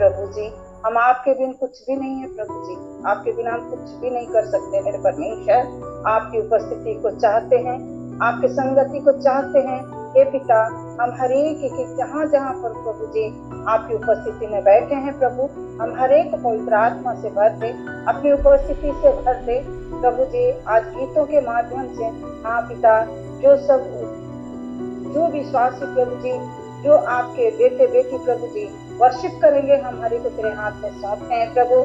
प्रभु जी। हम आपके बिन कुछ भी नहीं है प्रभु जी, आपके बिना हम कुछ भी नहीं कर सकते मेरे परमेश्वर। आपकी उपस्थिति को चाहते हैं, आपकी संगति को चाहते हैं हे पिता। हम हर एक जहाँ जहाँ पर प्रभु जी आपकी उपस्थिति में बैठे हैं प्रभु, हम हर एक पवित्र आत्मा से भर दे, अपनी उपस्थिति से भर दे प्रभु जी। आज गीतों के माध्यम से हाँ पिता, जो विश्वासी प्रभु जी, जो आपके बेटे बेटी प्रभु जी वर्शिप करेंगे, हम हर एक को तेरे हाथ में सौंपते हैं प्रभु।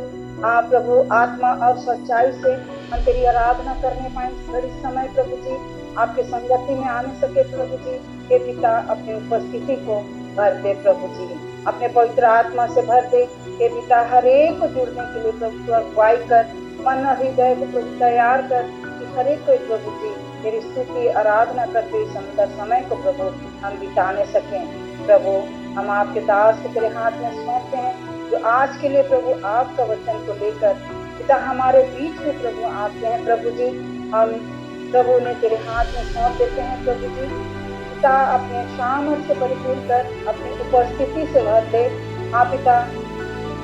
हाँ प्रभु, आत्मा और सच्चाई से हम तेरी आराधना करने पाए बड़ी समय प्रभु जी, आपके संगति में आने सके प्रभु जी। हे पिता, अपनी उपस्थिति को भर दे प्रभु जी, अपने पवित्र आत्मा से भर दे हे पिता। हर एक को जुड़ने के लिए प्रभु तू अगुवाई कर, मन और हृदय को प्रभु तैयार कर कि हर एक को प्रभु जी तेरी स्तुति आराधना करते इस सुंदर समय को प्रभु हम बिताने सकें प्रभु। हम आपके दास को तेरे हाथ में सौंपते हैं, जो आज के लिए प्रभु आपका वचन को लेकर पिता हमारे बीच में प्रभु आते हैं प्रभु जी। हम प्रभु ने तेरे हाथ में सौंप देते हैं प्रभु जी। पिता, अपने सामर्थ से परिपूर्ण कर, अपनी उपस्थिति से भर दे हाँ पिता।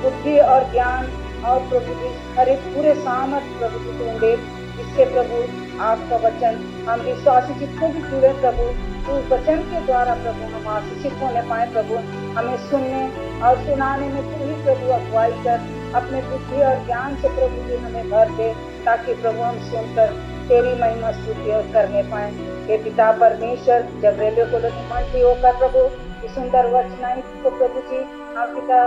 बुद्धि और ज्ञान और प्रभु जी हर एक पूरे सामर्थ प्रभु जी तुम दे, इससे प्रभु आपका वचन हम विश्वासी जितने भी जुड़े प्रभु, उस वचन के द्वारा प्रभु हम आशीषित होने पाए प्रभु। हमें सुनने और सुनाने में तू ही प्रभु अगुवाई कर, अपने बुद्धि और ज्ञान से प्रभु जी हमें भर दे, ताकि प्रभु हम सुनकर तेरी महिमा स्तुति और करने पाए हे पिता परमेश्वर। जब रेडियो को मंत्री होकर प्रभु इस सुंदर वचन को प्रभु जी आप पिता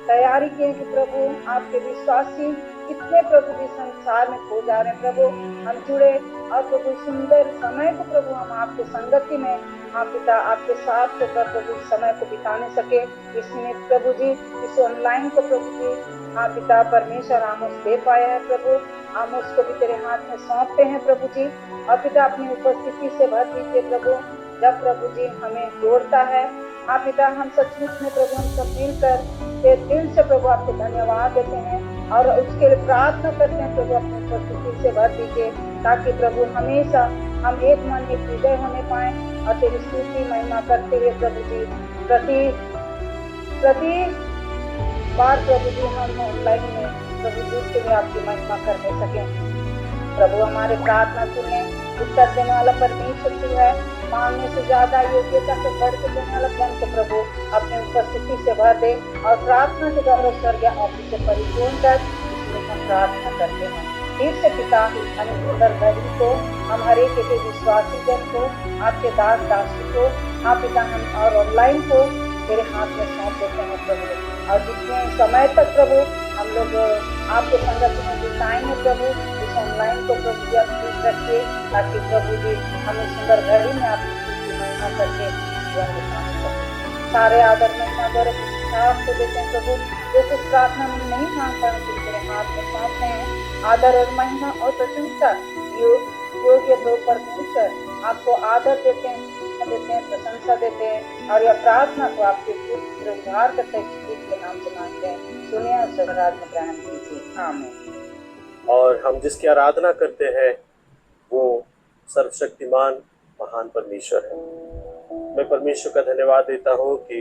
तैयारी किए कि प्रभु आपके विश्वासी कितने प्रभु जी संसार में खो जा रहे हैं प्रभु, हम जुड़े और प्रभु सुंदर समय को प्रभु हम आपके संगति में हाँ पिता आपके साथ होकर प्रभु समय को बिताने सके। इसमें प्रभु जी इस ऑनलाइन को प्रभु जी हाँ पिता परमेश्वर आमोस दे पाया है प्रभु, आमोस को भी तेरे हाथ में सौंपते हैं प्रभु जी। और पिता अपनी उपस्थिति से भर दीजिए प्रभु, जब प्रभु जी हमें जोड़ता है हाँ पिता, हम सचमुच में प्रभु हम सब मिलकर दिल से प्रभु आपको धन्यवाद देते हैं और उसके लिए प्रार्थना करते हैं प्रभु अपनी उपस्थिति से भर दीजिए, ताकि प्रभु हमेशा हम एक मन एक हृदय होने पाए और तेरी स्तुति महिमा करते हुए प्रभु जी प्रति बार प्रभु जी हम ऑनलाइन में प्रभु जी के लिए आपकी महिमा करने सकें प्रभु। हमारे प्रार्थना सुने, उत्तर देने वाला परमेश्वर तू है, मांगने से ज्यादा योग्यता से बढ़ के देने वाला बन के प्रभु अपनी उपस्थिति से भर दे और प्रार्थना के द्वारा स्वर्ग आशीष से परिपूर्ण कर, इसलिए हम प्रार्थना करते हैं। फिर से पिता हमें सुंदर घड़ी को हम हर एक विश्वासी जन को आपके दास दासी को हाँ पिता हम और ऑनलाइन को तेरे हाथ में सौंप देते हैं प्रभु। और जितने समय तक प्रभु हम लोग आपके संगति में बिताएंगे प्रभु, इस ऑनलाइन को प्रभु जी आप ठीक रखिए, ताकि प्रभु जी हमें सुंदर घड़ी में आपकी महिमा करके जीवन बिता सकें। सारे आदर महिमा गौरव आपको देते हैं प्रभु, जो कुछ प्रार्थना में नहीं मांग पाए तेरे हाथ में सौंपते हैं। आदर और महिमा और प्रशंसा योग्य प्रभु परमेश्वर आपको आदर देते हैं, प्रशंसा देते हैं और यह प्रार्थना को आपके पुत्र उद्धार करते के नाम से मांगते हैं। सुनिए और स्वर्गराज में ग्रहण कीजिए, आमीन। और हम जिसकी आराधना करते हैं वो सर्वशक्तिमान महान परमेश्वर है। मैं परमेश्वर का धन्यवाद देता हूँ कि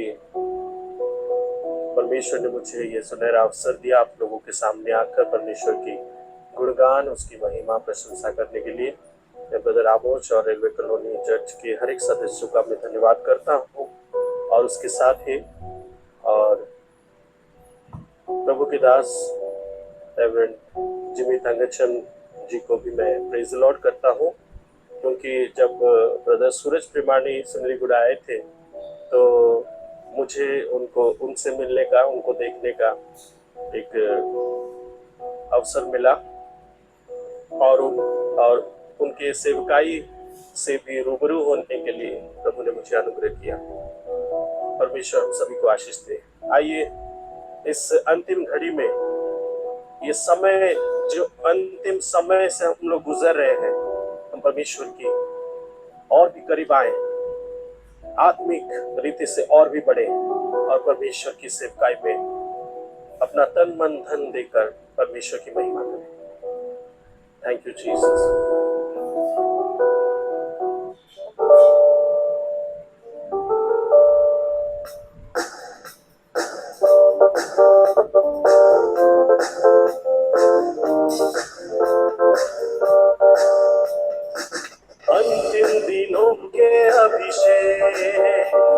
परमेश्वर ने मुझे ये सुनहरा अवसर दिया आप लोगों के सामने आकर परमेश्वर की गुणगान, उसकी महिमा प्रशंसा करने के लिए। मैं ब्रदर आमोस और रेलवे कॉलोनी चर्च के हर एक सदस्यों का मैं धन्यवाद करता हूँ और उसके साथ ही और प्रभु के दास रेवरेंड जिमी तंगचन जी को भी मैं प्रेज लॉर्ड करता हूँ, क्योंकि जब ब्रदर सूरज प्रेमानी सिमलीगुड़ा आए थे तो मुझे उनसे मिलने का, उनको देखने का एक अवसर मिला और उनके सेवकाई से भी रूबरू होने के लिए प्रभु ने मुझे अनुग्रह किया। परमेश्वर हम सभी को आशीष दे। आइए इस अंतिम घड़ी में, ये समय जो अंतिम समय से हम लोग गुजर रहे हैं, हम परमेश्वर की और भी करीब आए, आत्मिक रीति से और भी बढ़े और परमेश्वर की सेवकाई में अपना तन मन धन देकर परमेश्वर की महिमा करें। Thank you Jesus.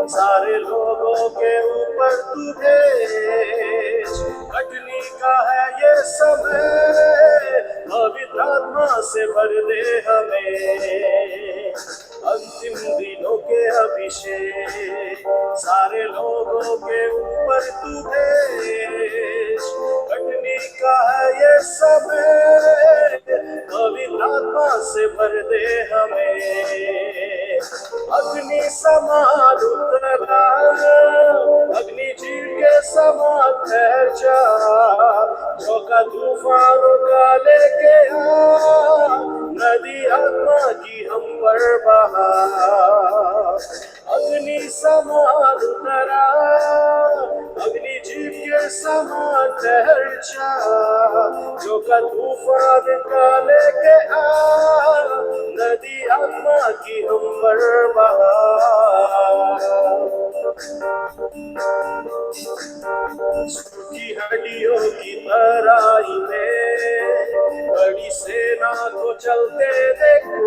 सारे लोगों के ऊपर तू भेज, कटनी का है ये समय, पवित्र आत्मा से भर दे हमें, अंतिम दिनों के अभिषेक, सारे लोगों के ऊपर तू भेज, कटनी का है ये समय, पवित्र आत्मा से भर दे हमें, अग्नि समान उतरा, अग्नि चीर के समान ठहर जा, झोंका तूफानों का लेके आ, नदी आत्मा की हम पर बहा, अग्नि समान उतरा, अग्नि जीव के समान ठहर जा, झोंका तूफान का लेके आ, नदी आत्मा की हम पर बहा। सूखी हड्डियों की तराई में बड़ी सेना को चलते देखो,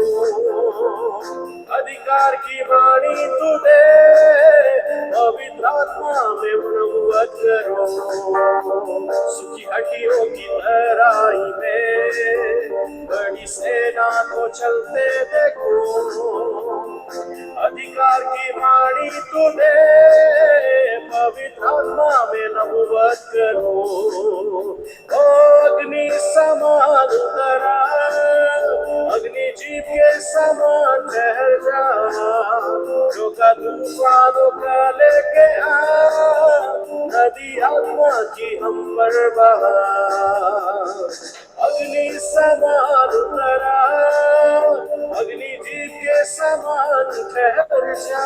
अधिकार की वाणी तू दे, पवित्र आत्मा में प्रभुवत करो। सूखी हड्डियों की तराई में बड़ी सेना को चलते देखो, अधिकार की वाणी तू दे, पवित्र आत्मा में नबुवत करो। ओ अग्नि समान उतरा, अग्नि जीव के समान ठहर जा, झोंका तूफानों का लेके आ, नदी आत्मा की हम पर बहा, अग्नि समान उतरा, अग्नि जीव के समान ठहर जा,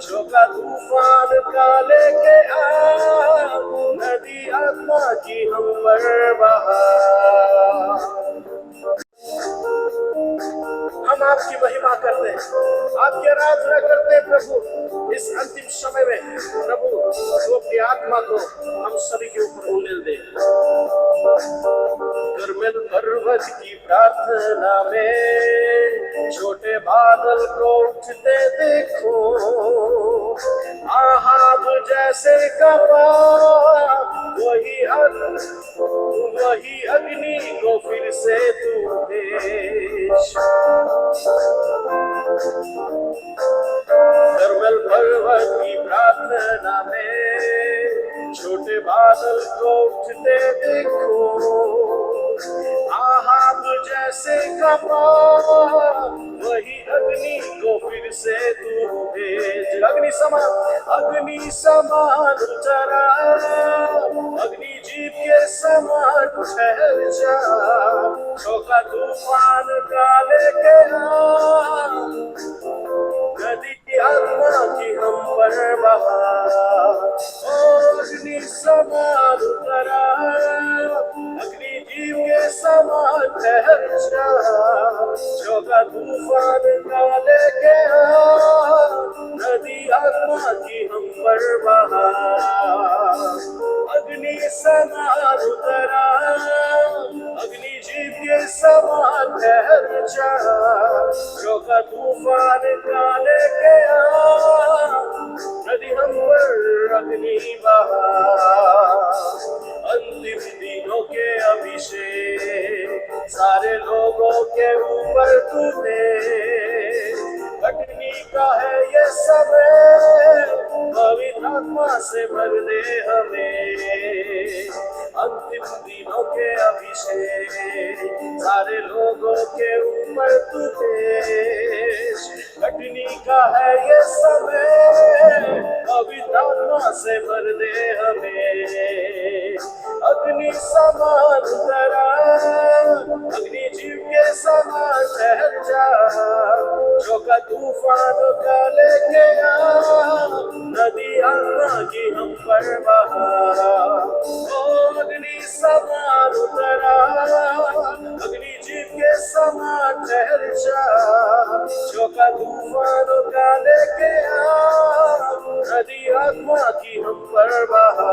झोंका तूफान का लेके आ, नदी आत्मा की हम पर बहा। हम आपकी महिमा करते हैं, आपकी आराधना करते हैं प्रभु। इस अंतिम समय में प्रभु तो अपनी आत्मा को हम सभी के ऊपर उंडेल दे। कर्मेल पर्वत की प्रार्थना में छोटे बादल को उठते देखो, आहाब जैसे कपा, वही अग्नि को फिर से तू भेज। कर्मेल पर्वत की प्रार्थना में छोटे बादल को उठते देखो, आहाब जैसे कपा, वही अग्नि को फिर से तू भेज। अग्नि समान उतरा, अग्नि जीव के समान ठहर जा, झोंका तूफान का लेके आ, नदी आत्मा की हम पर बहा। ओ अग्नि समान उतरा, अग्नि जीव के समान ठहर जा, झोंका तूफान का लेके आ, नदी आत्मा की हम पर बहा। अग्नि समान उतरा, अग्नि जीव के समान ठहर जा, झोंका तूफान का लेके आ, नदी हम पर अग्नि बहा। अंतिम दिनों के अभिषेक, सारे लोगों के ऊपर तू भेज, कटनी का है ये समय, पवित्र आत्मा से भर दे हमें। अंतिम दिनों के अभिषेक, सारे लोगों के ऊपर तू भेज, कटनी का है ये समय, पवित्र आत्मा से भर दे हमें। अग्नि समान उतरा, अग्नि जीव के समान ठहर जा, झोंका तूफान का लेके आ, नदी आत्मा की हम पर बहा। ओ अग्नि समान उतरा, अग्नि जीव के समान ठहर जा, झोंका तूफान का लेके आ, नदी आत्मा की हम पर बहा,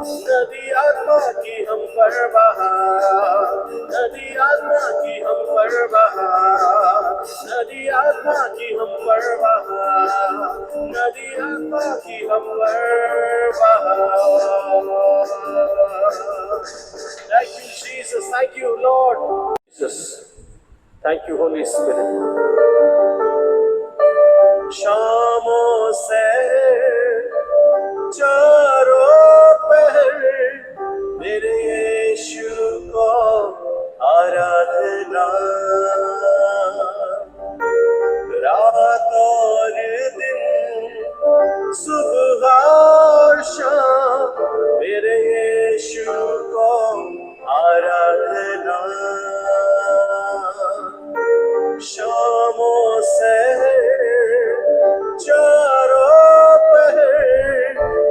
नदी आत्मा की हम पर बहा, नदी आत्मा की हम पर बहा, नदी आत्मा की हम पर बहा, नदी आत्मा की हम पर बहा। Thank you, Jesus. Thank you, Lord. Jesus. Thank you, Holy Spirit. शामों से चारों पहर मेरे यीशु को आराधना, रात और दिन सुबह और शाम मेरे यीशु को आराधना, शामों से चारों पहर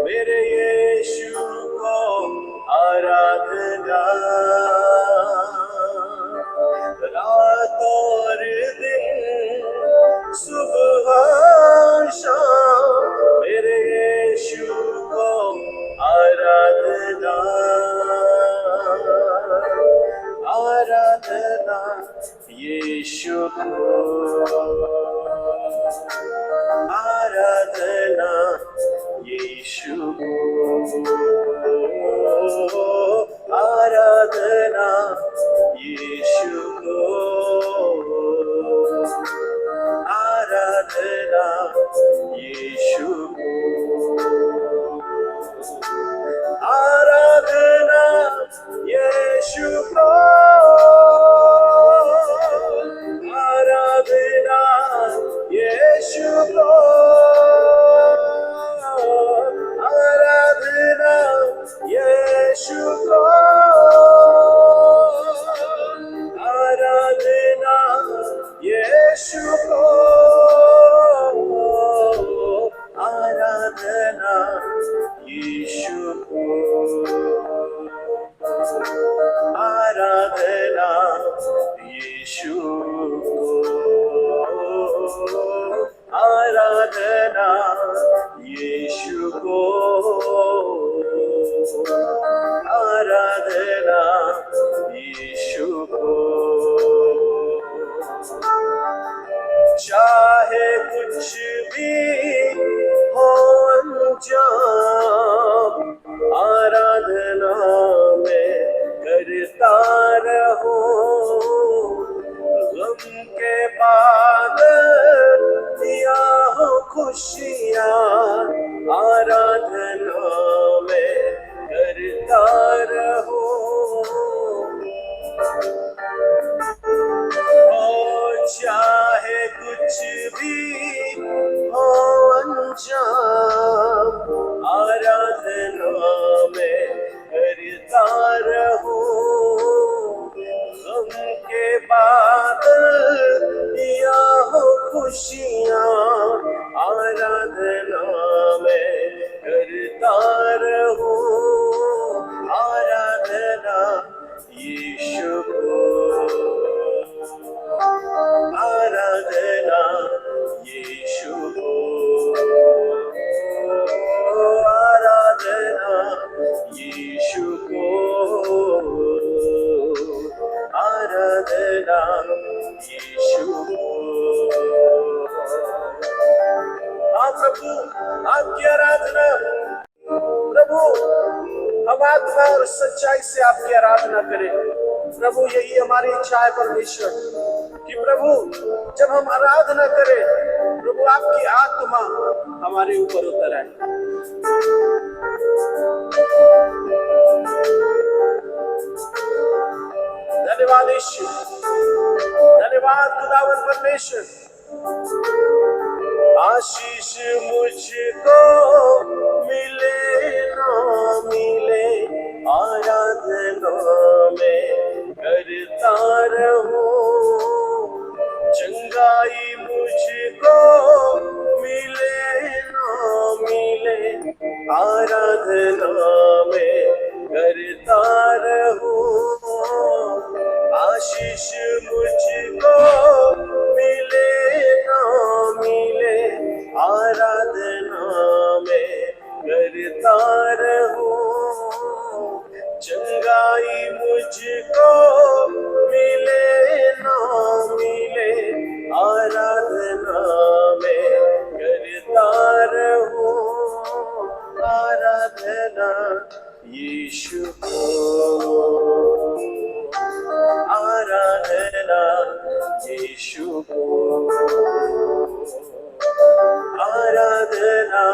मेरे यीशु को आराधना, रात और दिन सुबह शाम मेरे यीशु को आराधना, आराधना यीशु को, आराधना यीशु को, आराधना यीशु को, आराधना यीशु को, आराधना यीशु को, आराधना यीशु को, आराधना यीशु को, आराधना यीशु को, आराधना यीशु को, आराधना यीशु को, आराधना यीशु को, आराधना यीशु को, चाहे कुछ भी हो अंजाम आराधना में करता रहो, गम के बाद दिया हो खुशियाँ आराधना में करता रहो, चाहे कुछ भी हो अंजाम आराधना में करता रहो, गम के बाद दिया हो खुशियाँ आराधना में करता रहो, आराधना यीशु को, आराधना यीशु को, आराधना यीशु को, आराधना यीशु को। हाँ प्रभु, आपकी आराधना प्रभु, हम आत्मा और सच्चाई से आपकी आराधना करें प्रभु, यही हमारी इच्छा है परमेश्वर कि प्रभु जब हम आराधना करें प्रभु आपकी आत्मा हमारे ऊपर उतर आए। धन्यवाद ईश्वर, धन्यवाद खुदावन परमेश्वर। आशीष मुझको मिले ना मिले आराधना में करता रहूं, चंगाई मुझको मिले ना मिले आराधना में करता रहूं, आशीष मुझको मिले ना मिले आराधना में करता रहूं, चंगाई मुझको मिले ना मिले, आराधना में करता रहूं, आराधना यीशु को, आराधना यीशु को, आराधना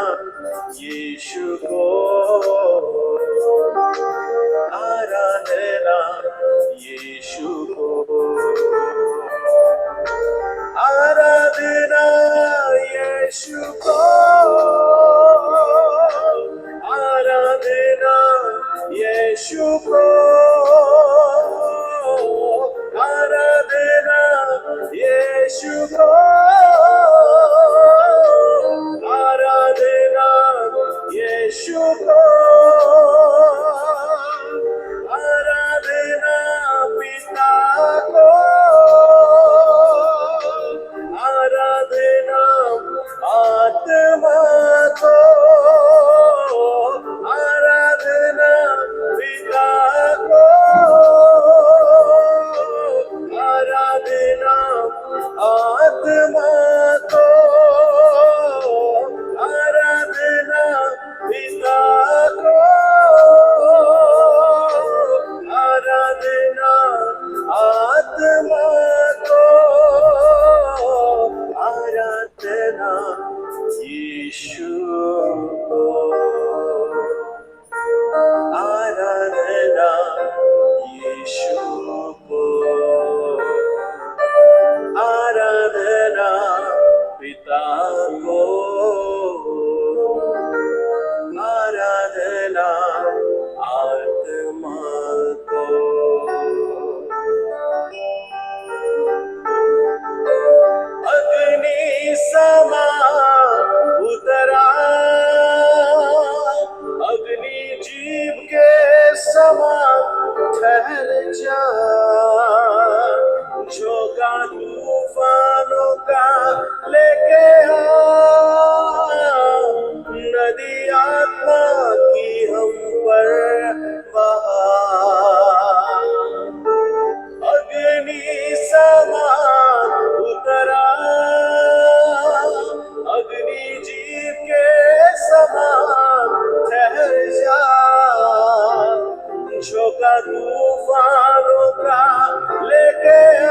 यीशु को, आराधना यीशु को, आराधना यीशु को, आराधना यीशु को, आराधना यीशु को, आराधना यीशु को, आराधना पिता को, आराधना आत्मा को, आराधना पिता को, आराधना आत्मा को, आराधना पिता को, आराधना आत्मा को, आराधना यीशु को, आराधना यीशु को, आराधना पिता को, आराधना आत्मा को। अग्नि समा उतरा, अग्नि जीव के समा ठहर जा, झोंका तूफानों का लेके आ, नदी आत्मा की हम पर बहा, अग्नि समान उतरा, अग्नि जीव के समान ठहर जा, झोंका तूफानों का लेके आ,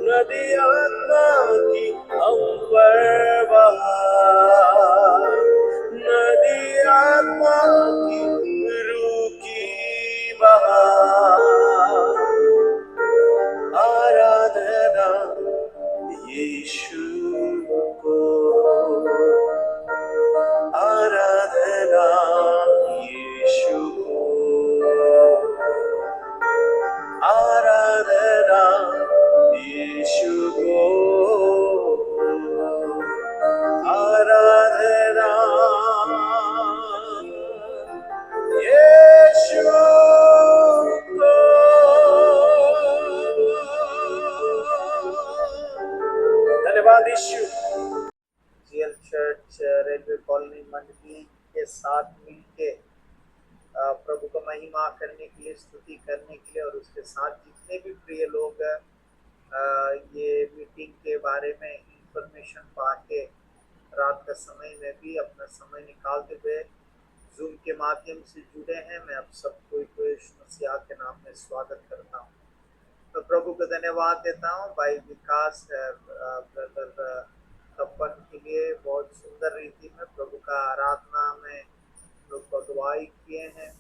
नदी आत्मा की हम पर बहा, नदी आत्मा की रूह की बहा, आराधना यीशु को, आराधना यीशु को, आराधना यीशु को, आराधना यीशु को। धन्यवाद यीशु। जीएल चर्च रेलवे कॉलोनी मंडली के साथ मिलके प्रभु को महिमा करने के लिए, स्तुति करने के लिए, और उसके साथ जितने भी प्रिय लोग ये मीटिंग के बारे में इंफॉर्मेशन पाके रात का समय में भी अपना समय निकालते हुए जूम के माध्यम से जुड़े हैं, मैं आप सबको यीशु मसीह के नाम में स्वागत करता हूँ। तो प्रभु को धन्यवाद देता हूँ भाई विकास ब्रदर तपन के लिए, बहुत सुंदर रीति में प्रभु का आराधना में लोग अगुवाई किए हैं।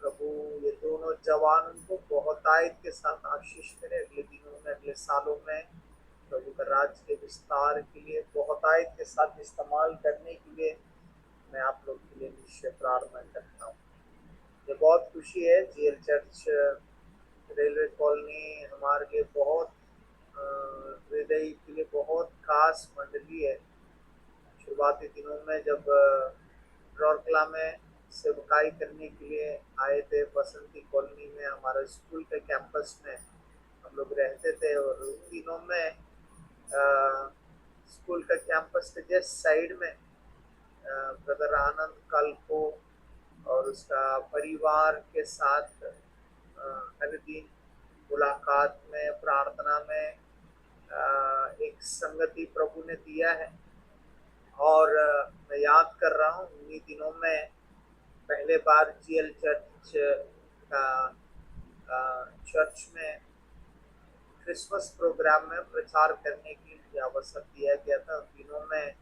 प्रभु ये दोनों जवानों को बहुतायत के साथ आशीष करे, अगले दिनों में, अगले सालों में प्रभु का राज्य के विस्तार के लिए बहुतायत के साथ इस्तेमाल करने के लिए मैं आप लोग के लिए निश्चय प्रार्थना करता हूँ। ये बहुत खुशी है, जीएल चर्च रेलवे कॉलोनी हमारे लिए बहुत हृदय के लिए बहुत खास मंडली है। शुरुआती दिनों में जब रौरकला में सेवकाई करने के लिए आए थे, बसंती कॉलोनी में हमारे स्कूल के कैंपस में हम लोग रहते थे, और उन दिनों में स्कूल का कैंपस के जस्ट साइड में ब्रदर आनंद कल को और उसका परिवार के साथ हर दिन मुलाकात में, प्रार्थना में एक संगति प्रभु ने दिया है। और मैं याद कर रहा हूँ उन्हीं दिनों में पहले बार जीएल चर्च का चर्च में क्रिसमस प्रोग्राम में प्रचार करने के लिए अवसर दिया गया था। उन दिनों में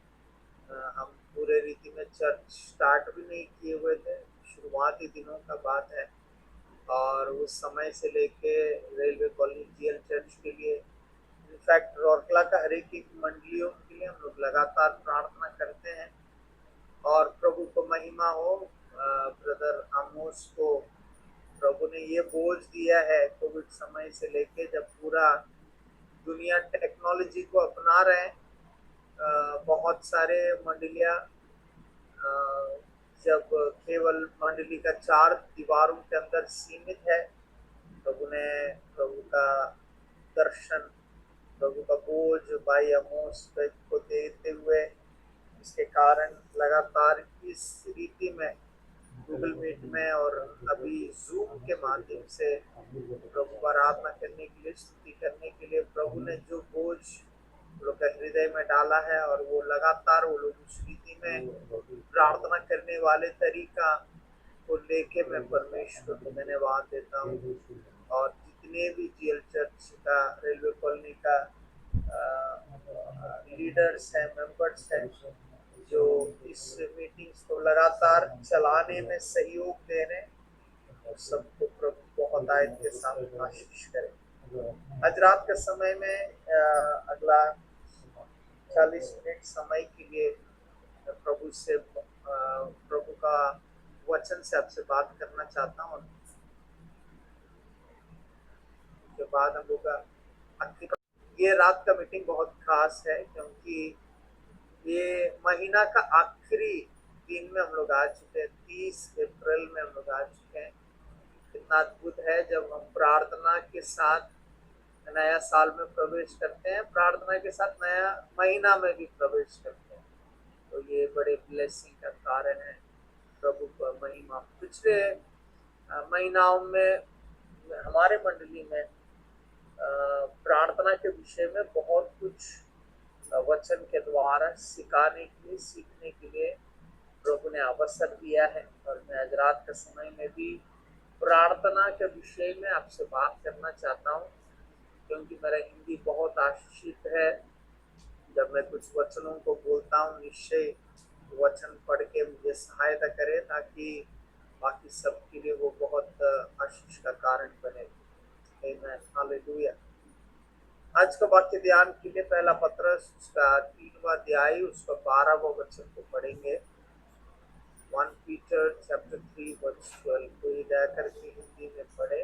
हम पूरे रीति में चर्च स्टार्ट भी नहीं किए हुए थे, शुरुआती दिनों का बात है। और उस समय से लेके रेलवे कॉलोनी जीएल चर्च के लिए, इनफैक्ट रौरकला का हर एक मंडलियों के लिए हम लोग लगातार प्रार्थना करते हैं। और प्रभु को महिमा हो, ब्रदर आमोस को प्रभु ने ये बोझ दिया है कोविड समय से लेके, जब पूरा दुनिया टेक्नोलॉजी को अपना रहे हैं। बहुत सारे मंडलियां जब केवल मंडली का 4 दीवारों के अंदर सीमित है, प्रभु ने प्रभु का दर्शन, प्रभु का बोझ भाई आमोस को देते हुए, इसके कारण लगातार इस रीति में गूगल मीट में और अभी जूम के माध्यम से प्रभु को आराधना करने के लिए, स्तुति करने के लिए प्रभु ने जो बोझ लोग के हृदय में डाला है, और वो लगातार वो लोग उस रीति में प्रार्थना करने वाले तरीका को लेके मैं परमेश्वर को धन्यवाद देता हूँ। और जितने भी जीएल चर्च का, रेलवे कॉलोनी का लीडर्स हैं, मेंबर्स हैं, जो इस मीटिंग्स को लगातार चलाने में सहयोग दे रहे हैं, और सबको प्रभु बहुत आयत के साथ आशीष करें। आज रात के समय में अगला 40 मिनट समय के लिए प्रभु से, प्रभु का वचन से आपसे बात करना चाहता हूँ। उसके बाद हम लोग ये रात का मीटिंग बहुत खास है, क्योंकि ये महीना का आखिरी दिन में हम लोग आ चुके हैं। 30 अप्रैल में हम लोग आ चुके हैं। कितना अद्भुत है जब हम प्रार्थना के साथ नया साल में प्रवेश करते हैं, प्रार्थना के साथ नया महीना में भी प्रवेश करते हैं। तो ये बड़े ब्लेसिंग का कारण है। प्रभु का महिमा। पिछले महीनाओं में हमारे मंडली में प्रार्थना के विषय में बहुत कुछ वचन के द्वारा सिखाने के लिए, सीखने के लिए प्रभु ने अवसर दिया है। और मैं आज रात के समय में भी प्रार्थना के विषय में आपसे बात करना चाहता हूँ, क्योंकि मेरा हिंदी बहुत आशीषित है। जब मैं कुछ वचनों को बोलता हूँ, निश्चय वचन पढ़ के मुझे सहायता करे, ताकि बाकी सबके लिए वो बहुत आशीष का कारण बने। आमीन, हालेलुया। आज का वाक्य ध्यान के लिए पहला पत्रस उसका 3वां अध्याय उसका 12वां वचन को पढ़ेंगे। 1 Peter chapter 3 verse 12 को ये दया करके हिंदी में पढ़े।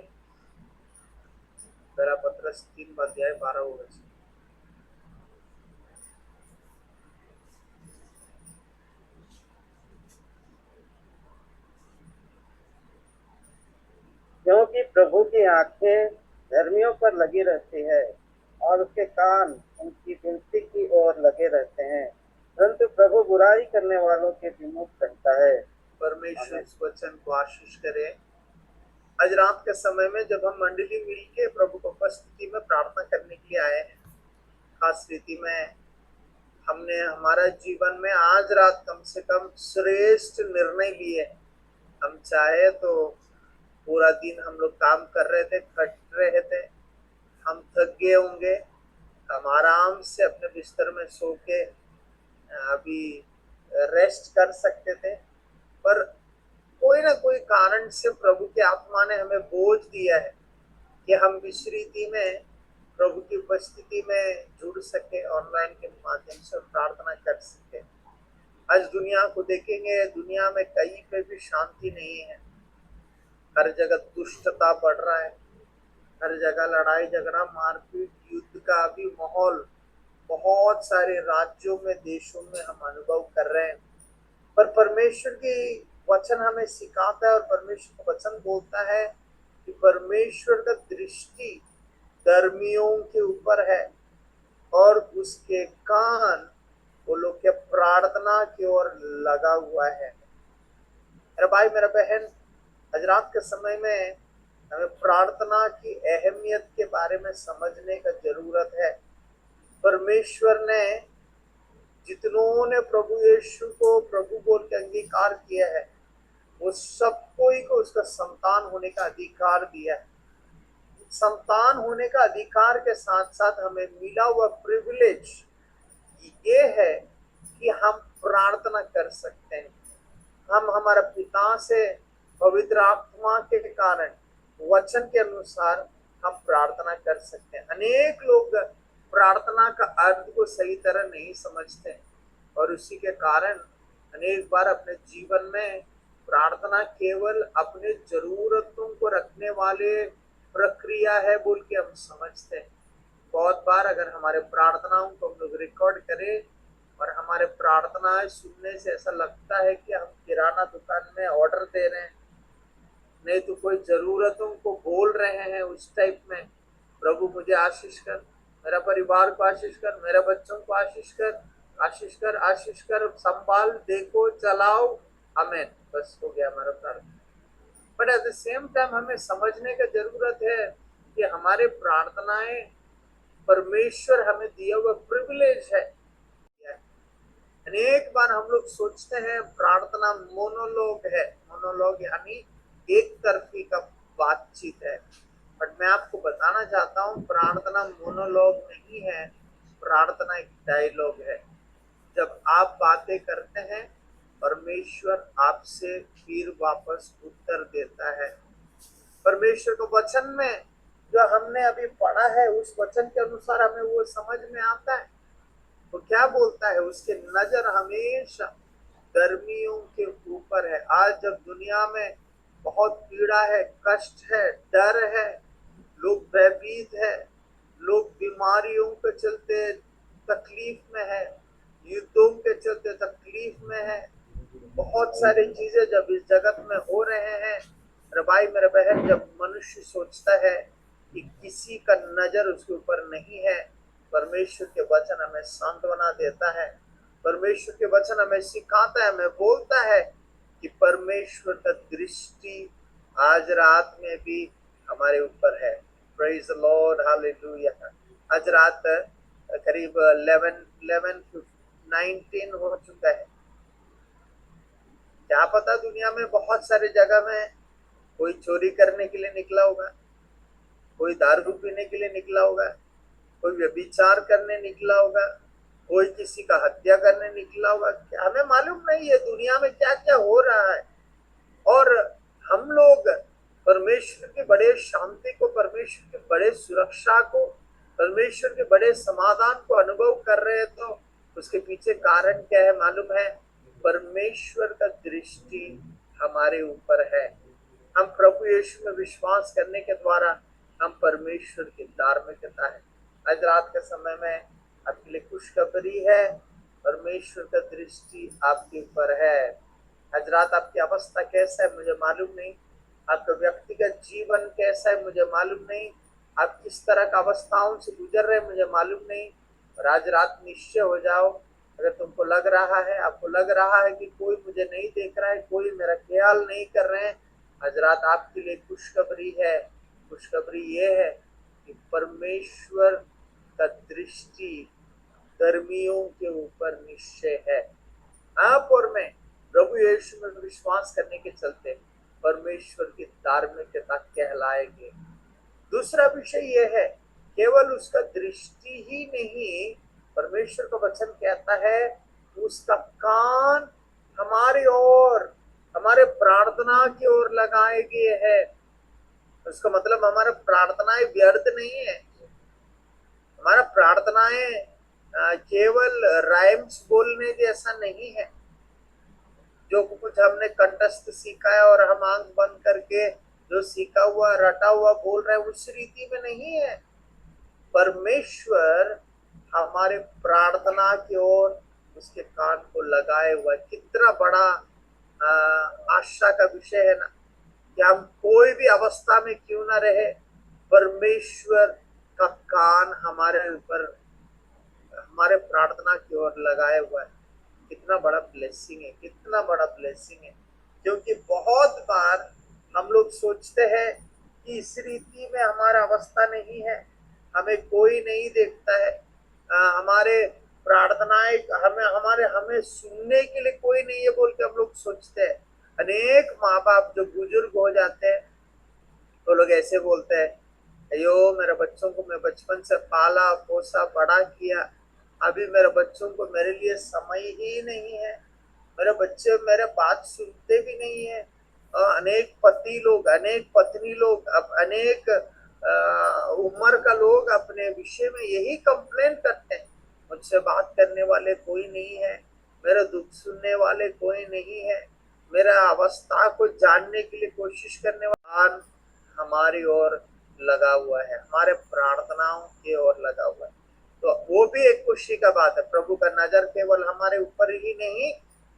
पहला पत्रस 3वां अध्याय 12वां वचन। क्योंकि प्रभु की आंखें धर्मियों पर लगी रहती है और उसके कान उनकी विनती की ओर लगे रहते हैं, परंतु प्रभु बुराई करने वालों के विमुख रहता है। परमेश्वर इस वचन को आशीष करे। आज रात के समय में जब हम मंडली मिलके प्रभु को उपस्थिति में प्रार्थना करने के लिए आए हैं, खास रीति में हमने हमारा जीवन में आज रात कम से कम श्रेष्ठ निर्णय लिए। हम चाहे तो पूरा दिन हम लोग काम कर रहे थे, खट रहे थे, हम थक गए होंगे, हम आराम से अपने बिस्तर में सो के अभी रेस्ट कर सकते थे, पर कोई ना कोई कारण से प्रभु की आत्मा ने हमें बोझ दिया है कि हम इस रीति में प्रभु की उपस्थिति में जुड़ सके, ऑनलाइन के माध्यम से प्रार्थना कर सके। आज दुनिया को देखेंगे, दुनिया में कहीं पे भी शांति नहीं है। हर जगह दुष्टता बढ़ रहा है, हर जगह लड़ाई झगड़ा, मारपीट, युद्ध का भी माहौल बहुत सारे राज्यों में, देशों में हम अनुभव कर रहे हैं। पर परमेश्वर की वचन हमें सिखाता है, और परमेश्वर का वचन बोलता है कि परमेश्वर का दृष्टि धर्मियों के ऊपर है, और उसके कान वो लोग के प्रार्थना प्रार्थना की ओर लगा हुआ है। मेरा भाई मेरा बहन, आज रात के समय में हमें प्रार्थना की अहमियत के बारे में समझने का जरूरत है। परमेश्वर ने जितनों ने प्रभु यीशु को प्रभु बोल के अंगीकार किया है, वो सबको ही को उसका संतान होने का अधिकार दिया है। संतान होने का अधिकार के साथ साथ हमें मिला हुआ प्रिविलेज ये है कि हम प्रार्थना कर सकते हैं। हम हमारा पिता से पवित्र आत्मा के कारण वचन के अनुसार हम प्रार्थना कर सकते हैं। अनेक लोग प्रार्थना का अर्थ को सही तरह नहीं समझते और उसी के कारण अनेक बार अपने जीवन में प्रार्थना केवल अपने जरूरतों को रखने वाले प्रक्रिया है बोल के हम समझते हैं। बहुत बार अगर हमारे प्रार्थनाओं को हम लोग रिकॉर्ड करें और हमारे प्रार्थनाएं सुनने से ऐसा लगता है कि हम किराना दुकान में ऑर्डर दे रहे हैं, नहीं तो कोई जरूरतों को बोल रहे हैं उस टाइप में। प्रभु मुझे आशीष कर, मेरा परिवार को आशीष कर, मेरे बच्चों को आशीष कर, आशीष कर, आशीष कर, संभाल, देखो, चलाओ, आमीन, बस हो गया हमारा प्रार्थना। But at the same time हमें समझने का जरूरत है कि हमारे प्रार्थनाएं परमेश्वर हमें दिया हुआ प्रिविलेज है। अनेक बार हम लोग सोचते हैं प्रार्थना मोनोलॉग है। मोनोलॉग यानी एक तरफी का बातचीत है, बट मैं आपको बताना चाहता हूँ प्रार्थना मोनोलॉग नहीं है, प्रार्थना एक डायलॉग है। जब आप बातें करते हैं परमेश्वर आपसे फिर वापस उत्तर देता है। परमेश्वर को वचन में जो हमने अभी पढ़ा है उस वचन के अनुसार हमें वो समझ में आता है। वो क्या बोलता है, उसके नजर हमेशा गर्मियों के ऊपर है। आज जब दुनिया में बहुत पीड़ा है, कष्ट है, डर है, लोग भयभीत है, लोग बीमारियों के चलते तकलीफ में है, युद्धों के चलते तकलीफ में है, बहुत सारी चीजें जब इस जगत में हो रहे हैं, मेरे भाई मेरे बहन, जब मनुष्य सोचता है कि किसी का नजर उसके ऊपर नहीं है, परमेश्वर के वचन हमें सांत्वना देता है। परमेश्वर के वचन हमें सिखाता है, हमें बोलता है कि परमेश्वर का दृष्टि आज रात में भी हमारे ऊपर है। Praise the Lord, hallelujah. आज रात करीब 11:19 हो चुका है। क्या पता दुनिया में बहुत सारे जगह में कोई चोरी करने के लिए निकला होगा, कोई दारू पीने के लिए निकला होगा, कोई व्यभिचार करने निकला होगा, कोई किसी का हत्या करने निकला होगा। हमें मालूम नहीं है दुनिया में क्या क्या हो रहा है। और हम लोग परमेश्वर के बड़े शांति को, परमेश्वर के बड़े सुरक्षा को, परमेश्वर के बड़े समाधान को अनुभव कर रहे हैं, तो उसके पीछे कारण क्या है मालूम है? परमेश्वर का दृष्टि हमारे ऊपर है। हम प्रभु यीशु में विश्वास करने के द्वारा हम परमेश्वर की धार्मिकता है। आज रात के समय में आपके लिए खुशखबरी है, परमेश्वर का दृष्टि आपके ऊपर है। आज रात आपकी अवस्था कैसा है मुझे मालूम नहीं, आपका व्यक्तिगत जीवन कैसा है मुझे मालूम नहीं, आप किस तरह का अवस्थाओं से गुजर रहे हैं मुझे मालूम नहीं, और आज रात निश्चय हो जाओ, अगर तुमको लग रहा है, आपको लग रहा है कि कोई मुझे नहीं देख रहा है, कोई मेरा ख्याल नहीं कर रहे हैं, आज रात आपके लिए खुशखबरी है। खुशखबरी ये है कि परमेश्वर का दृष्टि गर्मियों के ऊपर निश्चय है। आप और मैं प्रभु यीशु में विश्वास करने के चलते परमेश्वर की धार्मिकता कहलाएंगे। दूसरा विषय यह है, केवल उसका दृष्टि ही नहीं, परमेश्वर का वचन कहता है उसका कान हमारी ओर, हमारे प्रार्थना की ओर लगाए गए है। उसका मतलब हमारा प्रार्थनाएं व्यर्थ नहीं है। हमारा प्रार्थनाएं केवल राइम्स बोलने जैसा नहीं है, जो कुछ हमने कंठस्थ सीखा है और हम आंख बंद करके जो सीखा हुआ रटा हुआ बोल रहे हैं उस रीति में नहीं है। परमेश्वर हमारे प्रार्थना की ओर उसके कान को लगाए हुआ। कितना बड़ा आशा का विषय है ना, कि हम कोई भी अवस्था में क्यों ना रहे, परमेश्वर का कान हमारे ऊपर, हमारे प्रार्थना की ओर लगाए हुआ है। कितना बड़ा ब्लेसिंग है, कितना बड़ा ब्लेसिंग है। क्योंकि बहुत बार हम लोग सोचते हैं कि इस रीति में हमारा अवस्था नहीं है, हमें कोई नहीं देखता है, हमारे प्रार्थनाएं हमें सुनने के लिए कोई नहीं है बोल के हम लोग सोचते हैं। अनेक माँ बाप जो बुजुर्ग हो जाते हैं तो लोग ऐसे बोलते हैं, अयो मेरे बच्चों को मैं बचपन से पाला पोसा बड़ा किया, अभी मेरे बच्चों को मेरे लिए समय ही नहीं है, मेरे बच्चे मेरे बात सुनते भी नहीं है। अनेक पति लोग, अनेक पत्नी लोग, अब अनेक उम्र का लोग अपने विषय में यही कंप्लेन करते हैं, मुझसे बात करने वाले कोई नहीं है, मेरा दुख सुनने वाले कोई नहीं है, मेरा अवस्था को जानने के लिए कोशिश करने वाला हमारी ओर लगा हुआ है, हमारे प्रार्थनाओं की ओर लगा हुआ है। तो वो भी एक खुशी का बात है। प्रभु का नजर केवल हमारे ऊपर ही नहीं,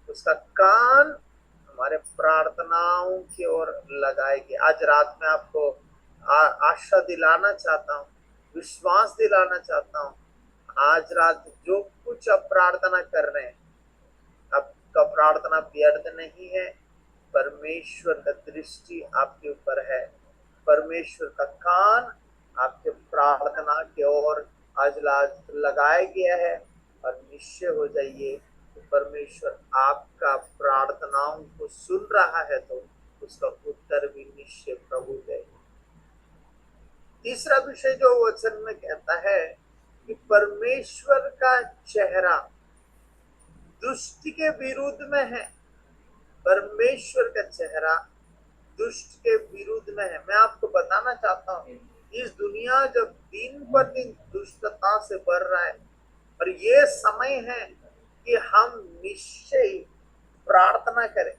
उसका कान हमारे प्रार्थनाओं की ओर लगाएगी। आज रात में आपको आशा दिलाना चाहता हूँ, विश्वास दिलाना चाहता हूँ, आज रात जो कुछ आप प्रार्थना कर रहे हैं, आपका प्रार्थना व्यर्थ नहीं है। परमेश्वर का दृष्टि आपके ऊपर है, परमेश्वर का कान आपके प्रार्थना की ओर आज लगाया गया है। और निश्चय हो जाइए कि परमेश्वर आपका प्रार्थनाओं को सुन रहा है, तो उसका उत्तर भी निश्चय प्रभु देगा। तीसरा विषय जो वचन में कहता है कि परमेश्वर का चेहरा दुष्ट के विरुद्ध में है। परमेश्वर का चेहरा दुष्ट के विरुद्ध में है। मैं आपको बताना चाहता हूँ, इस दुनिया जब दिन पर दिन दुष्टता से बढ़ रहा है, और ये समय है कि हम निश्चय प्रार्थना करें,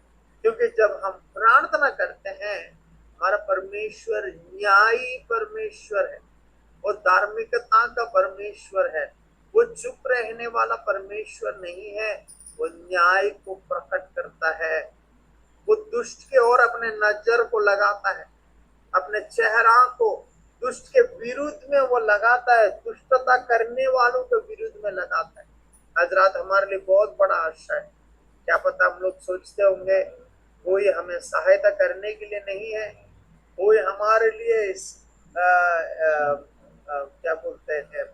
क्योंकि जब हम प्रार्थना करते हैं, हमारा परमेश्वर न्यायी परमेश्वर है, वो धार्मिकता का परमेश्वर है, वो चुप रहने वाला परमेश्वर नहीं है, वो न्याय को प्रकट करता है। वो दुष्ट के ओर अपने नजर को लगाता है, अपने चेहरा को दुष्ट के विरुद्ध में वो लगाता है, दुष्टता करने वालों के विरुद्ध में लगाता है। आज रात हमारे लिए बहुत बड़ा आशा है। क्या पता हम लोग सोचते होंगे कोई हमें सहायता करने के लिए नहीं है, कोई हमारे लिए क्या बोलते हैं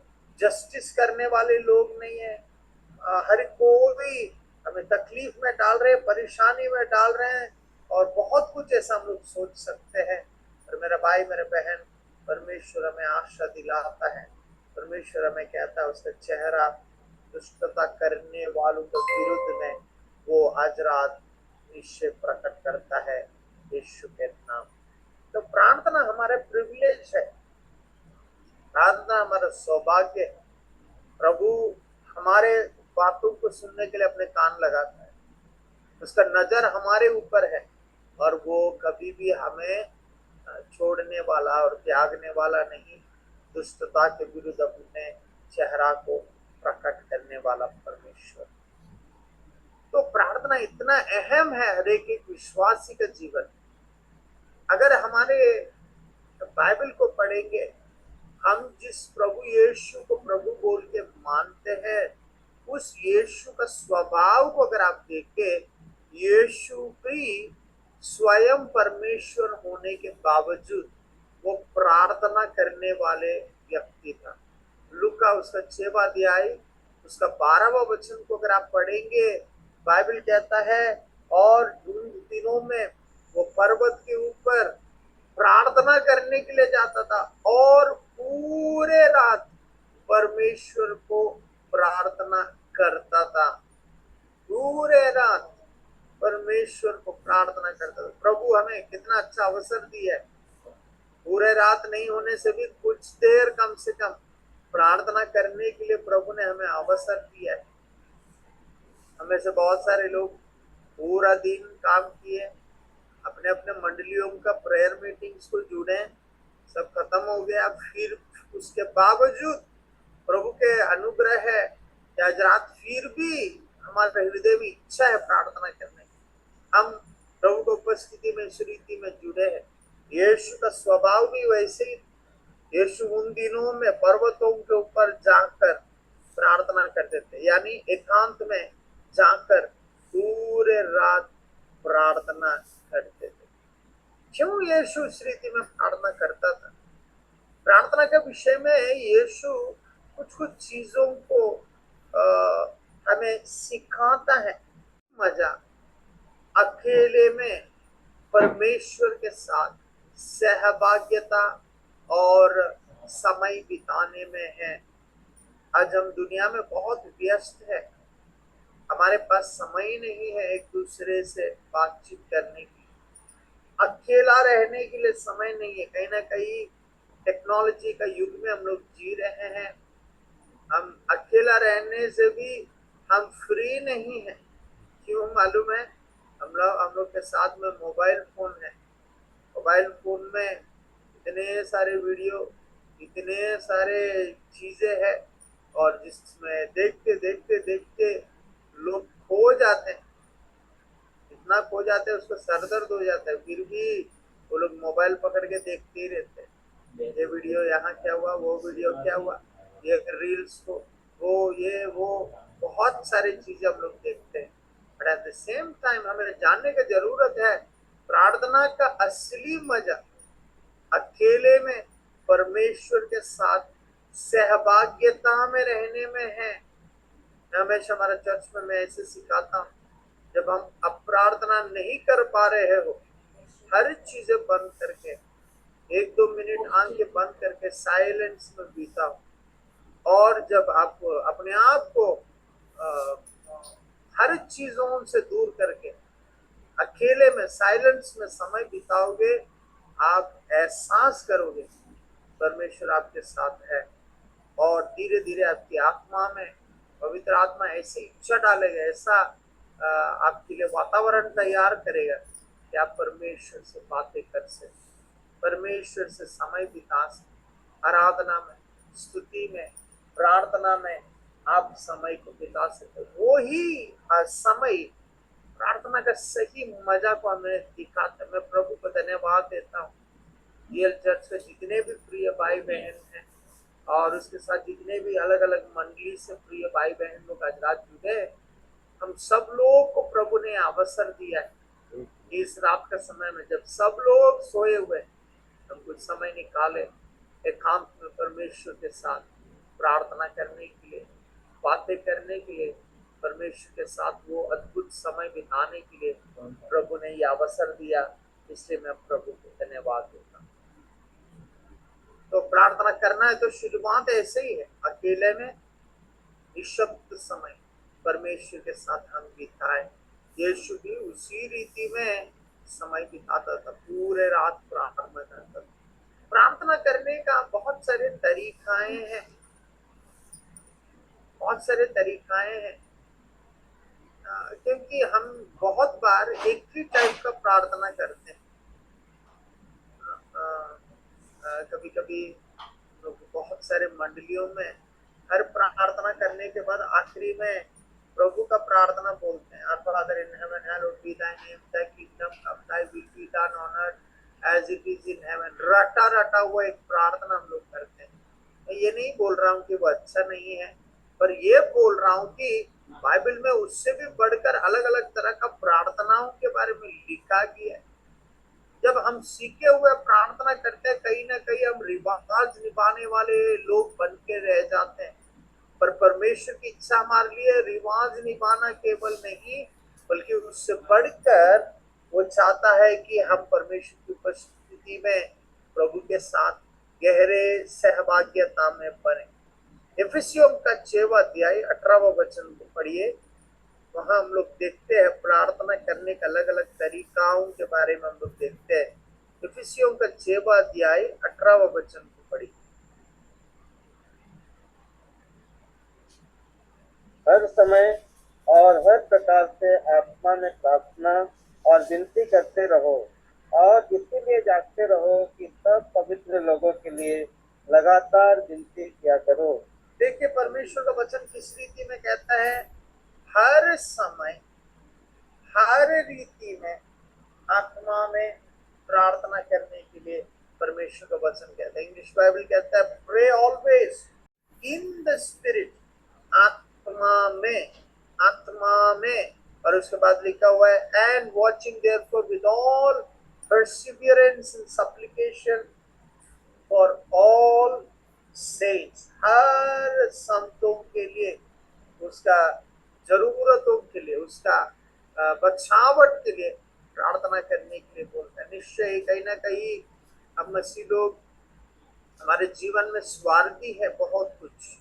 जस्टिस करने वाले लोग नहीं है, हर कोई हमें तकलीफ में डाल रहे हैं, परेशानी में डाल रहे हैं, और बहुत कुछ ऐसा हम लोग सोच सकते हैं। और मेरा भाई मेरे बहन, परमेश्वर हमें आशा दिलाता है, परमेश्वर हमें कहता है उसका चेहरा दुष्टता करने वालों के विरुद्ध में वो आज रात निश्चय प्रकट करता है यीशु के नाम। तो प्रार्थना हमारे प्रिविलेज है, प्रार्थना हमारा सौभाग्य है। प्रभु हमारे बातों को सुनने के लिए अपने कान लगाता है, उसका नजर हमारे ऊपर है, और वो कभी भी हमें छोड़ने वाला और त्यागने वाला नहीं, दुष्टता के विरुद्ध अपने चेहरा को प्रकट करने वाला परमेश्वर। तो प्रार्थना इतना अहम है हर एक विश्वासी का जीवन। अगर हमारे बाइबल को पढ़ेंगे, हम जिस प्रभु यीशु को प्रभु बोल के मानते हैं, उस यीशु का स्वभाव को अगर आप देखें, यीशु भी स्वयं परमेश्वर होने के बावजूद वो प्रार्थना करने वाले व्यक्ति था। लूका उसका 6वां अध्याय उसका 12वां वचन को अगर आप पढ़ेंगे, बाइबल कहता है और उन दिनों में वो पर्वत के ऊपर प्रार्थना करने के लिए जाता था, और पूरे रात परमेश्वर को प्रार्थना करता था, पूरे रात परमेश्वर को प्रार्थना करता था। प्रभु हमें कितना अच्छा अवसर दिया है, पूरे रात नहीं होने से भी कुछ देर कम से कम प्रार्थना करने के लिए प्रभु ने हमें अवसर दिया है। हमें से बहुत सारे लोग पूरा दिन काम किए, अपने अपने मंडलियों का प्रेयर मीटिंग्स को जुड़े, सब खत्म हो गया, फिर उसके बावजूद प्रभु के अनुग्रह है कि आज रात फिर भी हमारे हृदय में इच्छा है प्रार्थना करने की, हम प्रभु की उपस्थिति में इस रीति में जुड़े हैं। यीशु का स्वभाव भी वैसे ही, यीशु उन दिनों में पर्वतों के ऊपर जाकर प्रार्थना करते थे, यानी एकांत में जाकर रात प्रार्थना करते थे। क्यों यीशु इस रीति में प्रार्थना करता था? प्रार्थना के विषय में यीशु कुछ कुछ चीजों को हमें सिखाता है। मजा अकेले में परमेश्वर के साथ सहभागिता और समय बिताने में है। आज हम दुनिया में बहुत व्यस्त है, हमारे पास समय ही नहीं है एक दूसरे से बातचीत करने की, अकेला रहने के लिए समय नहीं है। कहीं ना कहीं टेक्नोलॉजी का युग में हम लोग जी रहे हैं, हम अकेला रहने से भी हम फ्री नहीं है। क्यों मालूम है? हम लोग के साथ में मोबाइल फोन है। मोबाइल फोन में इतने सारे वीडियो, इतने सारे चीजें हैं, और जिसमें देखते देखते देखते लोग खो जाते हैं, इतना खो जाते हैं उसको सर दर्द हो जाता है, फिर भी वो लोग मोबाइल पकड़ के देखते ही रहते हैं। ये वीडियो यहाँ क्या हुआ, वो वीडियो क्या हुआ, ये रील्स को वो ये वो बहुत सारी चीजें हम लोग देखते हैं। But at the same time हमें जानने की जरूरत है, प्रार्थना का असली मजा अकेले में परमेश्वर के साथ सहभागिता में रहने में है। हमेशा हमारा चर्च में मैं ऐसे सिखाता हूँ, जब हम अब प्रार्थना नहीं कर पा रहे हो, हर चीजें बंद करके 1-2 मिनट आंखें बंद करके साइलेंस में बिताओ, और जब आप अपने आप को हर चीजों से दूर करके अकेले में साइलेंस में समय बिताओगे, आप एहसास करोगे परमेश्वर आपके साथ है, और धीरे धीरे आपकी आत्मा में पवित्र आत्मा ऐसी इच्छा डालेगा, ऐसा आपके लिए वातावरण तैयार करेगा कि आप परमेश्वर से बातें कर सके, परमेश्वर से समय बिता सके। आराधना में, स्तुति में, प्रार्थना में आप समय को बिता सके। वो ही समय प्रार्थना का सही मजा को हमें दिखाता है। मैं प्रभु को धन्यवाद देता हूँ, रियल चर्च के जितने भी प्रिय भाई बहन हैं, और उसके साथ जितने भी अलग अलग मंडली से प्रिय भाई बहन लोग आज रात जुड़े, हम सब लोग को प्रभु ने अवसर दिया है इस रात का समय में, जब सब लोग सोए हुए, हम कुछ समय निकाले एकांत में परमेश्वर के साथ प्रार्थना करने के लिए, बातें करने के लिए, परमेश्वर के साथ वो अद्भुत समय बिताने के लिए प्रभु ने ये अवसर दिया। इसलिए मैं प्रभु को धन्यवाद देता हूँ। तो प्रार्थना करना है तो शुरुआत ऐसे ही है, अकेले में निशब्द समय परमेश्वर के साथ हम बिताए। यीशु भी उसी रीति में समय बिताता था, पूरे रात प्रार्थना करता था। प्रार्थना करने का बहुत सारे तरीकाएं हैं, बहुत सारे तरीकाएं हैं, क्योंकि हम बहुत बार एक ही टाइप का प्रार्थना करते हैं। कभी कभी लोग बहुत सारे मंडलियों में हर प्रार्थना करने के बाद आखिरी में प्रभु का प्रार्थना बोलते हैं, Our Father in heaven, hallowed be thy name, thy kingdom come, thy will be done on earth as it is in heaven। रटा रटा हुआ एक प्रार्थना हम लोग करते हैं। मैं ये नहीं बोल रहा हूँ कि वो अच्छा नहीं है, पर ये बोल रहा हूँ कि बाइबल में उससे भी बढ़कर अलग अलग तरह का प्रार्थनाओं के बारे में लिखा गया है। जब हम सीखे हुए प्रार्थना करते हैं, कहीं ना कहीं हम रिवाज निभाने वाले लोग बन के रह जाते हैं, पर परमेश्वर की इच्छा हमारे लिए रिवाज निभाना केवल नहीं, बल्कि उससे बढ़कर वो चाहता है कि हम परमेश्वर की उपस्थिति में प्रभु के साथ गहरे सहभागिता में बने। एफिसियों का 6वां अध्याय 18वां वचन को पढ़िए, वहां हम लोग देखते हैं प्रार्थना करने के अलग अलग तरीकाओं के बारे में हम लोग देखते हैं। एफिसियों का 6वां अध्याय 18वां वचन को पढ़िए। हर समय और हर प्रकार से आत्मा में प्रार्थना और विनती करते रहो, और इसीलिए जागते रहो कि सब पवित्र लोगों के लिए लगातार विनती किया करो। देखिए परमेश्वर का वचन किस रीति में कहता है, हर समय हर रीति में आत्मा में प्रार्थना करने के लिए परमेश्वर का वचन कहता है। इंग्लिश बाइबल कहता है pray always in the spirit, आत्मा में, और और उसके बाद लिखा हुआ है and watching therefore with all perseverance in supplication for all saints, हर संतों के लिए, उसका जरूरतों के लिए, उसका बचावट के लिए प्रार्थना करने के लिए बोलता है। निश्चय कहीं ना कहीं हम मसीह लोग, हमारे जीवन में स्वार्थी है बहुत कुछ।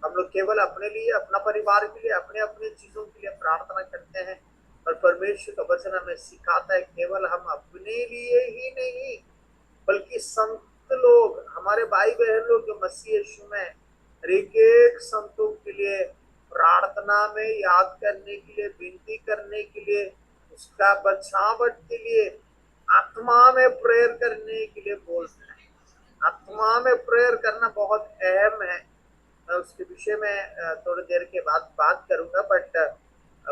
हम लोग केवल अपने लिए, अपना परिवार के लिए, अपने अपने चीजों के लिए प्रार्थना करते हैं, और परमेश्वर का वचन हमें सिखाता है केवल हम अपने लिए ही नहीं बल्कि संत लोग, हमारे भाई बहन लोग जो मसीह यीशु में, एक एक संतों के लिए प्रार्थना में याद करने के लिए, विनती करने के लिए, उसका बचावट के लिए, आत्मा में प्रेयर करने के लिए बोलते हैं। आत्मा में प्रेयर करना बहुत अहम है। मैं उसके विषय में थोड़ी देर के बाद बात करूंगा, बट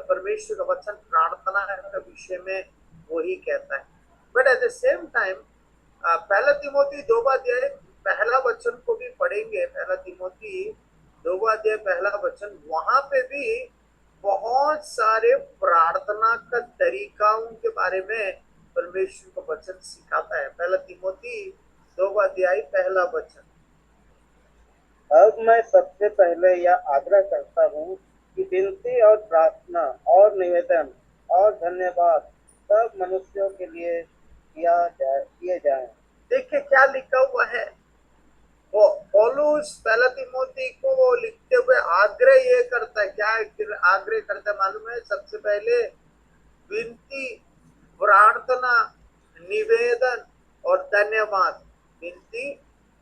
परमेश्वर का वचन प्रार्थना के विषय में वही कहता है। But at the same time पहला तिमोथी 2 अध्याय पहला वचन को भी पढ़ेंगे। पहला तिमोथी 2 अध्याय पहला वचन, वहां पे भी बहुत सारे प्रार्थना का तरीकाओं के बारे में परमेश्वर का वचन सिखाता है। पहला तिमोथी 2 अध्याय पहला वचन, अब मैं सबसे पहले यह आग्रह करता हूँ कि विनती और प्रार्थना और निवेदन और धन्यवाद सब मनुष्यों के लिए किए जाएं। देखिए क्या लिखा हुआ है। वो पौलुस पहला तिमोथी को वो लिखते हुए आग्रह ये करता है, क्या आग्रह करता है मालूम है? सबसे पहले विनती, प्रार्थना, निवेदन और धन्यवाद। विनती,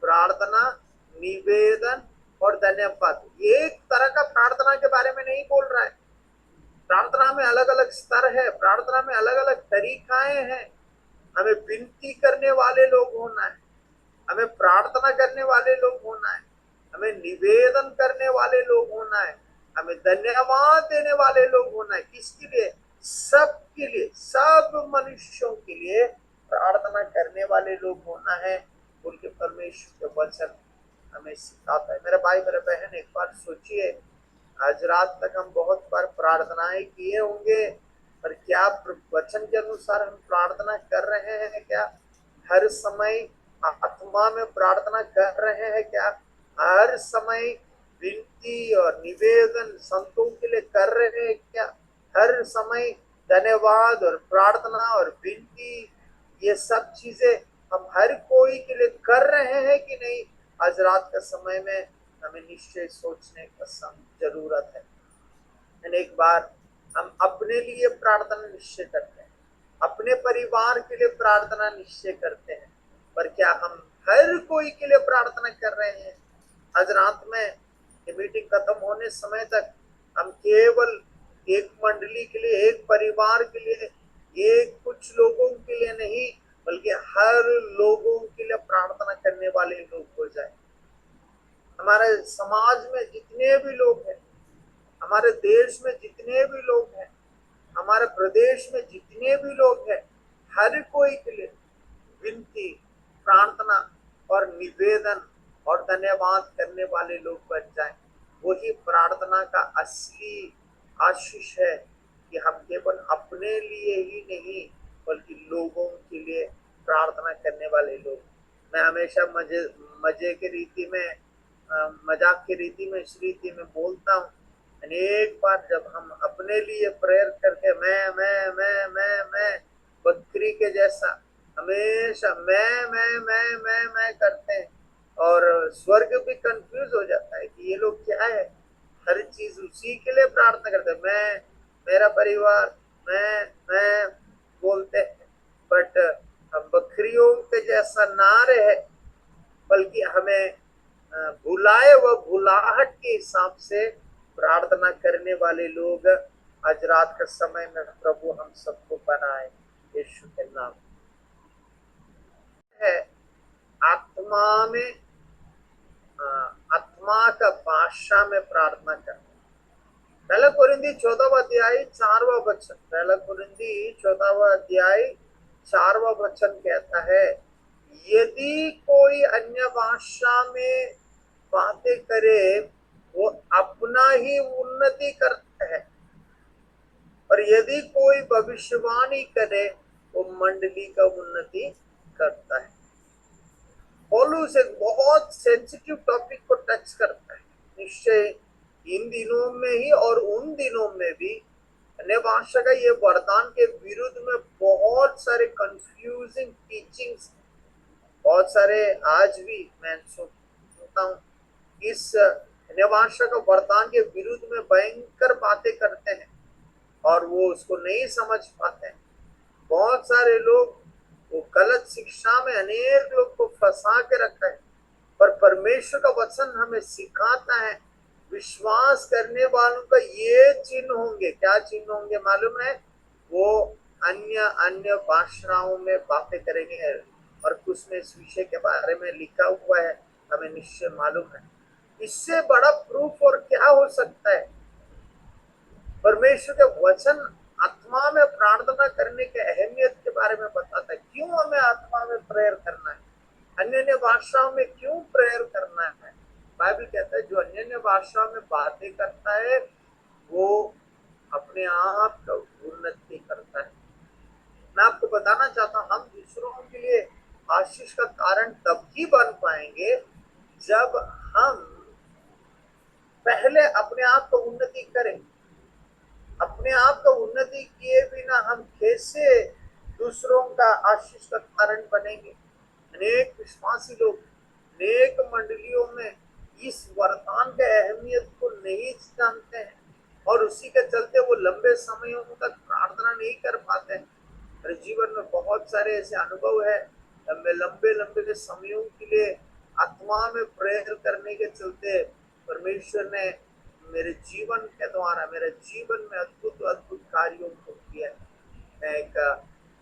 प्रार्थना, निवेदन और धन्यवाद। एक तरह का प्रार्थना के बारे में नहीं बोल रहा है। प्रार्थना में अलग अलग स्तर है, प्रार्थना में अलग अलग तरीकाएं हैं। हमें विनती करने वाले लोग होना है, हमें प्रार्थना करने वाले लोग होना है, हमें निवेदन करने वाले लोग होना है, हमें धन्यवाद देने वाले लोग होना है। किसके लिए? सबके लिए, सब मनुष्यों के लिए प्रार्थना करने वाले लोग होना है, उनके परमेश्वर के वचन हमें सिखाता है। मेरे भाई मेरे बहन, एक बार सोचिए, आज रात तक हम बहुत बार प्रार्थनाएं किए होंगे, पर क्या वचन के अनुसार हम प्रार्थना कर रहे हैं? क्या हर समय आत्मा में प्रार्थना कर रहे हैं? क्या हर समय विनती और निवेदन संतों के लिए कर रहे हैं? क्या हर समय धन्यवाद और प्रार्थना और विनती, ये सब चीजें हम हर कोई के लिए कर रहे हैं कि नहीं? आज रात के समय में हमें निश्चय सोचने का जरूरत है। एक बार हम अपने लिए प्रार्थना निश्चय करते हैं, अपने परिवार के लिए प्रार्थना निश्चय करते हैं, पर क्या हम हर कोई के लिए प्रार्थना कर रहे हैं? आज रात में ये मीटिंग खत्म होने समय तक हम केवल एक मंडली के लिए, एक परिवार के लिए, एक कुछ लोगों के लिए नहीं, बल्कि हर लोगों के लिए प्रार्थना करने वाले लोग हो जाए। हमारे समाज में जितने भी लोग हैं, हमारे देश में जितने भी लोग हैं, हमारे प्रदेश में जितने भी लोग हैं, हर कोई के लिए विनती, प्रार्थना और निवेदन और धन्यवाद करने वाले लोग बन जाएं। वही प्रार्थना का असली आशीष है कि हम केवल अपने लिए ही नहीं बल्कि लोगों के लिए प्रार्थना करने वाले लोग। मैं हमेशा मजे की रीति में, मजाक की रीति में, इस रीति में बोलता हूँ। अनेक बार जब हम अपने लिए प्रेयर करके मैं बकरी के जैसा हमेशा मैं करते हैं, और स्वर्ग भी कंफ्यूज हो जाता है कि ये लोग क्या है, हर चीज उसी के लिए प्रार्थना करते हैं। मैं, मेरा परिवार, मैं बोलते हैं, बट हम बकरियों के जैसा ना रहे, बल्कि हमें भुलाए व भुलाहट के हिसाब से प्रार्थना करने वाले लोग आज रात के समय में प्रभु हम सबको बनाए, यीशु के नाम है। आत्मा में, आत्मा का भाषा में प्रार्थना करना। पहला कुरिन्थी 14वां अध्याय 4वां वचन, पहला कुरिन्थी 14वां अध्याय 4वां वचन कहता है, यदि कोई अन्य भाषा में बातें करे वो अपना ही उन्नति करता है, यदि कोई भविष्यवाणी करे वो मंडली का उन्नति करता है। पौलुस एक बहुत सेंसिटिव टॉपिक को टच करता है। निश्चय इन दिनों में ही और उन दिनों में भी अन्य भाषा का ये वरदान के विरुद्ध में बहुत सारे कंफ्यूजिंग टीचिंग्स, बहुत सारे आज भी मैं सुनता हूँ इस अन्य भाषा का वरदान के विरुद्ध में भयंकर बातें करते हैं और वो उसको नहीं समझ पाते हैं। बहुत सारे लोग वो गलत शिक्षा में अनेक लोग को फंसा के रखा है, पर परमेश्वर का वचन हमें सिखाता है विश्वास करने वालों का ये चिन्ह होंगे। क्या चिन्ह होंगे मालूम है? वो अन्य अन्य भाषाओं में बातें करेंगे और कुछ में इस विषय के बारे में लिखा हुआ है, हमें निश्चय मालूम है। इससे बड़ा प्रूफ और क्या हो सकता है? परमेश्वर के वचन आत्मा में प्रार्थना करने के अहमियत के बारे में बताता है। क्यों हमें आत्मा में प्रेयर करना है, अन्य अन्य भाषाओं में क्यों प्रेयर करना है? बाइबल कहता है जो अन्य अन्य भाषाओं में बातें करता है वो अपने आप का उन्नति करता है। मैं आपको बताना चाहता हूँ हम दूसरों के लिए आशीष का कारण तब ही बन पाएंगे जब हम पहले अपने आप को उन्नति करें। अपने आप को उन्नति किए बिना हम कैसे दूसरों का आशीष का कारण बनेंगे? अनेक विश्वासी लोग अनेक मंडलियों में इस वरदान के अहमियत को नहीं जानते हैं और उसी के चलते वो लंबे समयों तक प्रार्थना नहीं कर पाते हैं। मेरे जीवन में बहुत सारे ऐसे अनुभव है, मैं लंबे लंबे समयों के लिए आत्मा में प्रेयर करने के चलते परमेश्वर ने मेरे जीवन के द्वारा मेरे जीवन में अद्भुत अद्भुत कार्यों को किया। मैं एक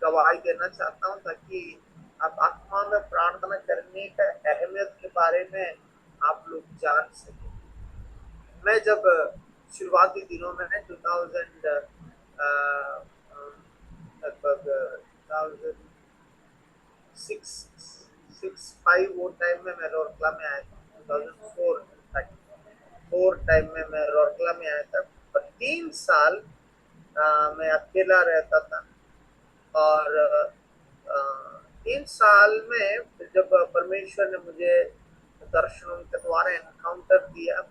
गवाही देना चाहता हूँ ताकि आप आत्मा में प्रार्थना करने का अहमियत के बारे में आप लोग जान सके। मैं जब शुरुआती दिनों में 2000 लगभग 2006-5 वो टाइम में मैं रोरकला में आया था। 2004 टाइम में मैं रोरकला में आया था और 3 साल मैं अकेला रहता था और 3 साल में जब परमेश्वर ने मुझे दर्शनों के द्वारा एनकाउंटर दिया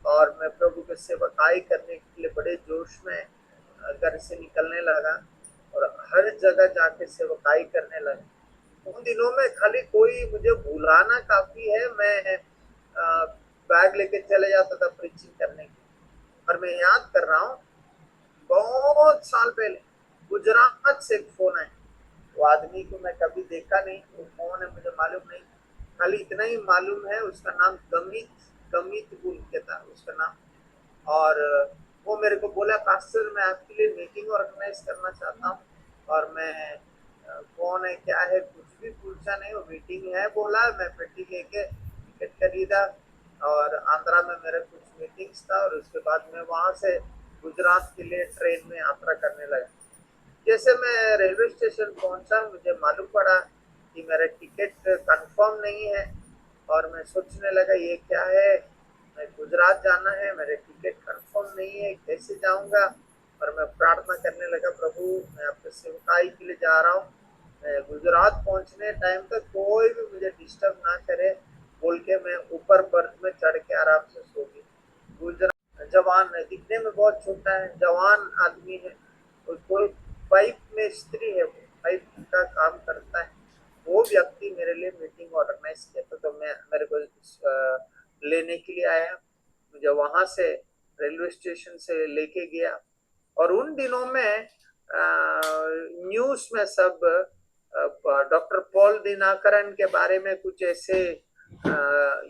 और मैं प्रभु के सेवकाई करने के लिए बड़े जोश में घर से निकलने लगा और हर जगह जाके सेवकाई करने लगा। उन दिनों में खाली कोई मुझे बुलाना काफी है, मैं बैग लेके चले जाता था प्रीचिंग करने के। और मैं याद कर रहा हूँ बहुत साल पहले गुजरात से एक फोन आया। वो आदमी को मैं कभी देखा नहीं, वो कौन है मुझे मालूम नहीं, खाली इतना ही मालूम है उसका नाम गमित बुल के था उसका नाम। और वो मेरे को बोला पास्टर मैं आपके लिए मीटिंग ऑर्गेनाइज करना चाहता हूँ और मैं कौन है क्या है कुछ भी पूछा नहीं, वो मीटिंग है बोला। मैं पेटी लेके टिकट खरीदा और आंध्रा में मेरा कुछ मीटिंग्स था और उसके बाद मैं वहाँ से गुजरात के लिए ट्रेन में यात्रा करने लगा। जैसे मैं रेलवे स्टेशन पहुंचा मुझे मालूम पड़ा कि मेरा टिकट कंफर्म नहीं है और मैं सोचने लगा ये क्या है, मैं गुजरात जाना है, मेरे टिकट कंफर्म नहीं है, कैसे जाऊंगा? और मैं प्रार्थना करने लगा प्रभु मैं आपके सेवकाई के लिए जा रहा हूँ, मैं गुजरात पहुंचने टाइम तक कोई भी मुझे डिस्टर्ब ना करे बोल के मैं ऊपर बर्थ में चढ़ के आराम से सो गई। गुजरात जवान है, दिखने में बहुत छोटा है, जवान आदमी है, कोई पाइप में स्त्री है, वो पाइप का काम करता है। वो व्यक्ति मेरे लिए मीटिंग ऑर्गेनाइज किया था तो मैं मेरे को लेने के लिए आया, मुझे वहां से रेलवे स्टेशन से लेके गया। और उन दिनों में न्यूज में सब डॉक्टर पॉल दिनाकरन के बारे में कुछ ऐसे